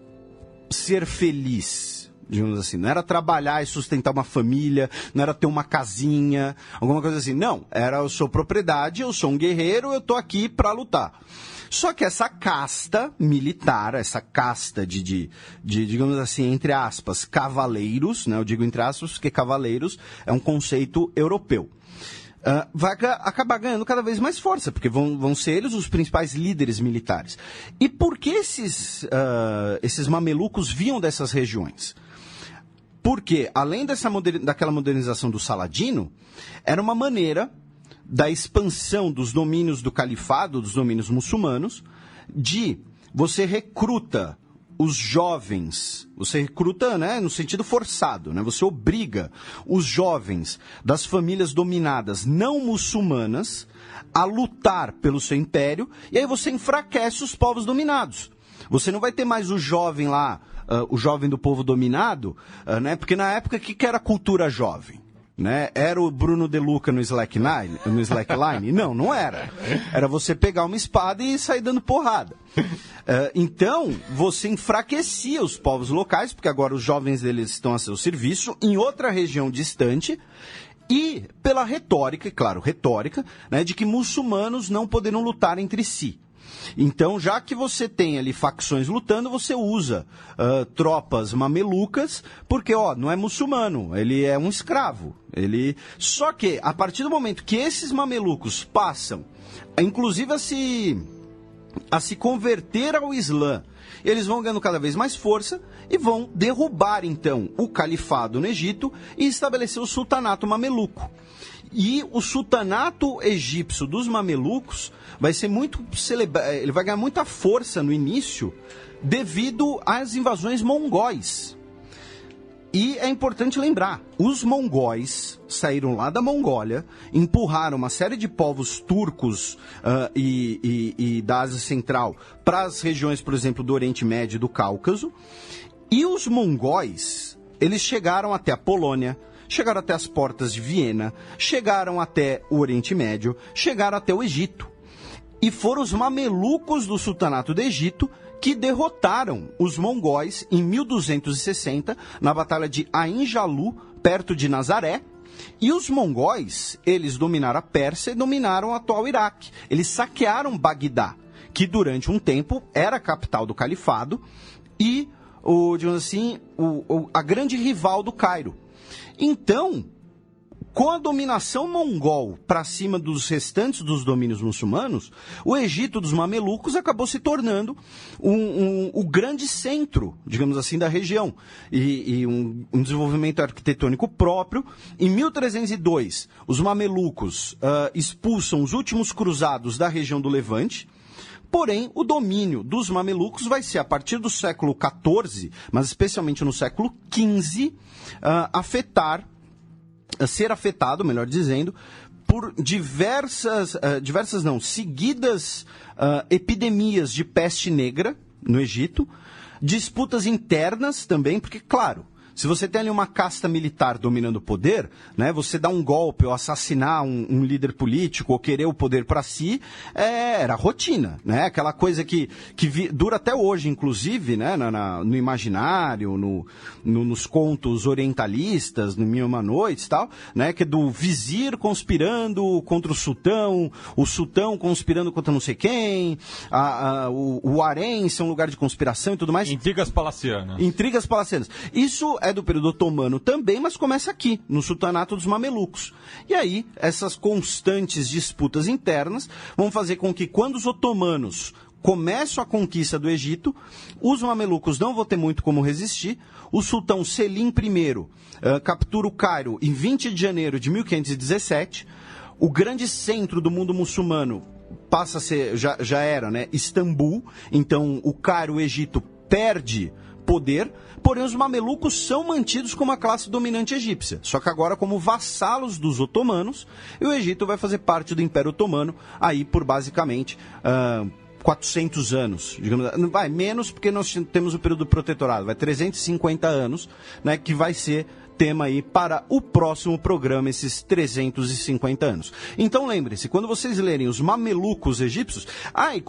ser feliz, digamos assim. Não era trabalhar e sustentar uma família, não era ter uma casinha, alguma coisa assim. Não, era eu sou propriedade, eu sou um guerreiro, eu estou aqui para lutar. Só que essa casta militar, essa casta de, digamos assim, entre aspas, cavaleiros, né? Eu digo entre aspas porque cavaleiros é um conceito europeu. Vai acabar ganhando cada vez mais força, porque vão ser eles os principais líderes militares. E por que esses mamelucos vinham dessas regiões? Porque, além daquela modernização do Saladino, era uma maneira da expansão dos domínios do califado, dos domínios muçulmanos, de você recruta os jovens, você recruta, né, no sentido forçado, né, você obriga os jovens das famílias dominadas não muçulmanas a lutar pelo seu império, e aí você enfraquece os povos dominados. Você não vai ter mais o jovem lá, o jovem do povo dominado, né, porque na época, o que era cultura jovem? Né? Era o Bruno De Luca no Slackline? Não era. Era você pegar uma espada e sair dando porrada. Então, você enfraquecia os povos locais, porque agora os jovens deles estão a seu serviço, em outra região distante, e pela retórica, né, de que muçulmanos não poderiam lutar entre si. Então, já que você tem ali facções lutando, você usa tropas mamelucas, porque, não é muçulmano, ele é um escravo. Só que, a partir do momento que esses mamelucos passam, inclusive a se converter ao Islã, eles vão ganhando cada vez mais força e vão derrubar, então, o califado no Egito e estabelecer o sultanato mameluco. E o sultanato egípcio dos mamelucos vai ser ele vai ganhar muita força no início devido às invasões mongóis. E é importante lembrar, os mongóis saíram lá da Mongólia, empurraram uma série de povos turcos e da Ásia Central para as regiões, por exemplo, do Oriente Médio e do Cáucaso. E os mongóis, eles chegaram até a Polônia, chegaram até as portas de Viena, chegaram até o Oriente Médio, chegaram até o Egito. E foram os mamelucos do sultanato do Egito que derrotaram os mongóis em 1260, na batalha de Ain Jalu, perto de Nazaré. E os mongóis, eles dominaram a Pérsia e dominaram o atual Iraque. Eles saquearam Bagdá, que durante um tempo era a capital do califado, e, digamos assim, a grande rival do Cairo. Então, com a dominação mongol para cima dos restantes dos domínios muçulmanos, o Egito dos mamelucos acabou se tornando o grande centro, digamos assim, da região. E um desenvolvimento arquitetônico próprio. Em 1302, os mamelucos expulsam os últimos cruzados da região do Levante. Porém, o domínio dos mamelucos vai ser, a partir do século XIV, mas especialmente no século XV, ser afetado, melhor dizendo, por seguidas epidemias de peste negra no Egito, disputas internas também, porque, claro, se você tem ali uma casta militar dominando o poder, né, você dar um golpe ou assassinar um líder político ou querer o poder para si, era rotina, né? Aquela coisa que dura até hoje, inclusive, né, no imaginário, nos contos orientalistas, no Mil e Uma Noites e tal, né, que é do vizir conspirando contra o sultão conspirando contra não sei quem, o harém ser um lugar de conspiração e tudo mais. Intrigas palacianas. Isso é do período otomano também, mas começa aqui, no sultanato dos mamelucos. E aí, essas constantes disputas internas vão fazer com que, quando os otomanos começam a conquista do Egito, os mamelucos não vão ter muito como resistir. O sultão Selim I captura o Cairo em 20 de janeiro de 1517. O grande centro do mundo muçulmano passa a ser, já era, né, Istambul, então o Cairo, o Egito, perde poder, porém os mamelucos são mantidos como a classe dominante egípcia, só que agora como vassalos dos otomanos, e o Egito vai fazer parte do Império Otomano aí por basicamente 400 anos, digamos, vai menos porque nós temos o período do protetorado, vai 350 anos, né, que vai ser tema aí para o próximo programa, esses 350 anos. Então lembre-se, quando vocês lerem os mamelucos egípcios... e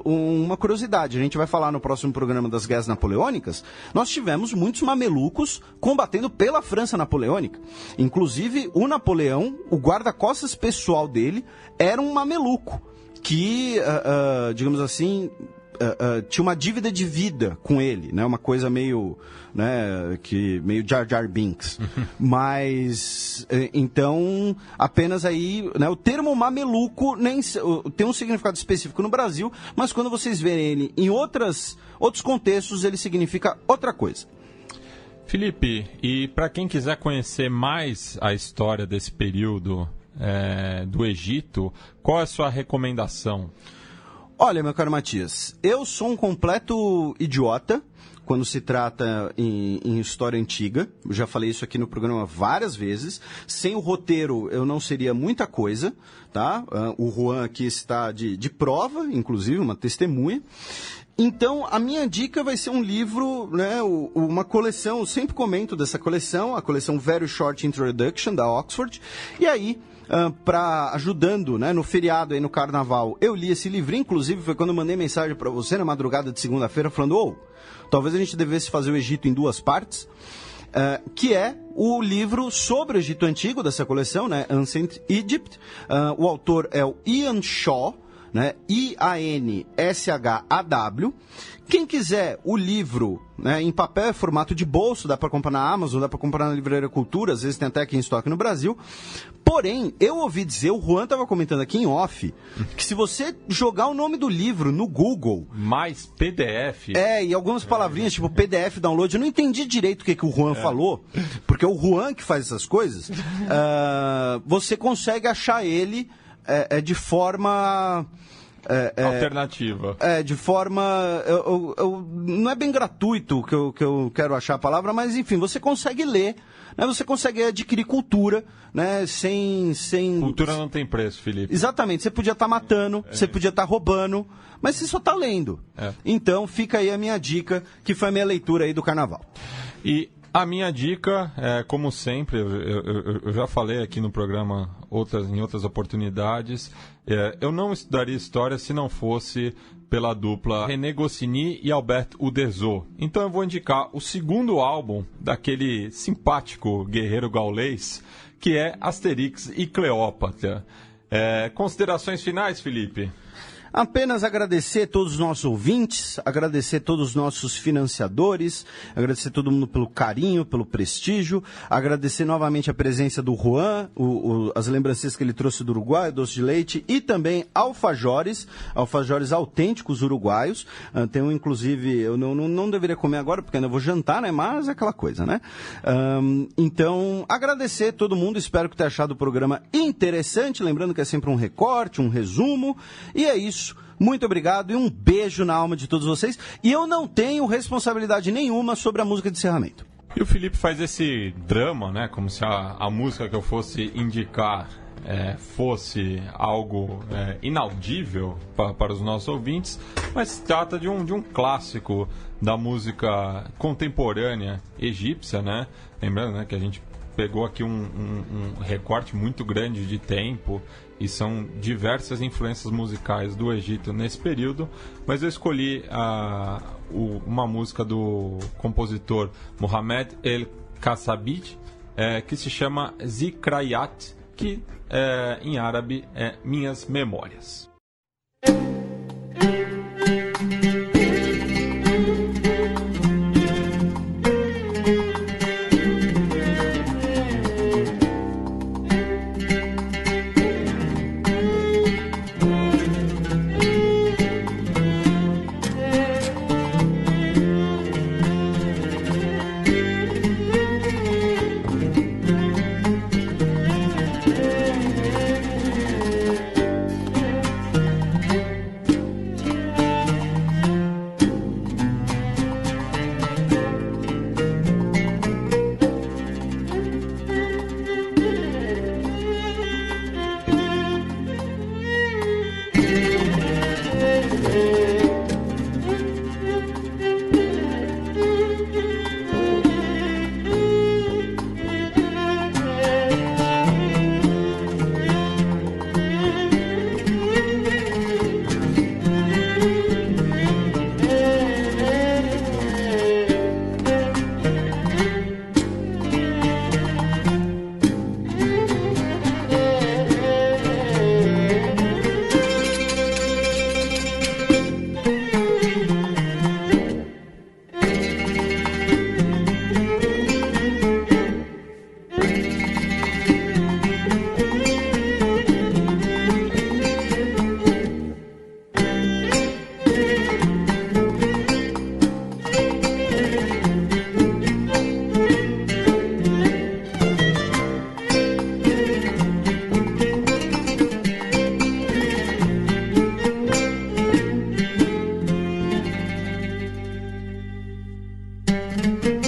uma curiosidade, a gente vai falar no próximo programa das guerras napoleônicas, nós tivemos muitos mamelucos combatendo pela França napoleônica. Inclusive, o Napoleão, o guarda-costas pessoal dele, era um mameluco, que, digamos assim... tinha uma dívida de vida com ele, né? Uma coisa meio, né, meio Jar Jar Binks. Mas, então, apenas aí, né, o termo mameluco tem um significado específico no Brasil, mas quando vocês verem ele em outros contextos, ele significa outra coisa. Felipe, e para quem quiser conhecer mais a história desse período do Egito, qual é a sua recomendação? Olha, meu caro Matias, eu sou um completo idiota quando se trata em história antiga. Eu já falei isso aqui no programa várias vezes. Sem o roteiro eu não seria muita coisa, tá? O Juan aqui está de prova, inclusive, uma testemunha. Então, a minha dica vai ser um livro, né, uma coleção, eu sempre comento dessa coleção, a coleção Very Short Introduction, da Oxford, e aí... ajudando, né, no feriado aí no carnaval, eu li esse livrinho, inclusive foi quando eu mandei mensagem para você na madrugada de segunda-feira falando, talvez a gente devesse fazer o Egito em 2 partes, que é o livro sobre o Egito Antigo dessa coleção, né, Ancient Egypt. O autor é o Ian Shaw, né, I-A-N-S-H-A-W. Quem quiser o livro, né, em papel, é formato de bolso, dá para comprar na Amazon, dá para comprar na Livraria Cultura, às vezes tem até aqui em estoque no Brasil. Porém, eu ouvi dizer, o Juan estava comentando aqui em off, que se você jogar o nome do livro no Google... Mais PDF? E algumas palavrinhas, tipo PDF download, eu não entendi direito o que o Juan falou, porque é o Juan que faz essas coisas, você consegue achar ele de forma... alternativa. De forma... não é bem gratuito que eu quero achar a palavra, mas enfim, você consegue ler, né, você consegue adquirir cultura, né, sem... Cultura não tem preço, Felipe. Exatamente, você podia estar matando, você podia estar roubando, mas você só está lendo. Então fica aí a minha dica, que foi a minha leitura aí do Carnaval. E a minha dica, como sempre, eu já falei aqui no programa em outras oportunidades, eu não estudaria história se não fosse pela dupla René Goscinny e Albert Uderzo. Então eu vou indicar o segundo álbum daquele simpático guerreiro gaulês, que é Asterix e Cleópatra. Considerações finais, Felipe? Apenas agradecer a todos os nossos ouvintes, agradecer a todos os nossos financiadores, agradecer a todo mundo pelo carinho, pelo prestígio, agradecer novamente a presença do Juan, as lembranças que ele trouxe do Uruguai, doce de leite, e também alfajores autênticos uruguaios. Tem inclusive, eu não deveria comer agora, porque ainda vou jantar, né? Mas é aquela coisa, né? Então, agradecer a todo mundo, espero que tenha achado o programa interessante, lembrando que é sempre um recorte, um resumo, e é isso. Muito obrigado e um beijo na alma de todos vocês. E eu não tenho responsabilidade nenhuma sobre a música de encerramento. E o Felipe faz esse drama, né? Como se a música que eu fosse indicar fosse algo inaudível para os nossos ouvintes, mas se trata de um clássico da música contemporânea egípcia, né? Lembrando, né, que a gente pegou aqui um recorte muito grande de tempo e são diversas influências musicais do Egito nesse período, mas eu escolhi uma música do compositor Mohamed El Kassabit, que se chama Zikrayat, que em árabe é Minhas Memórias. Música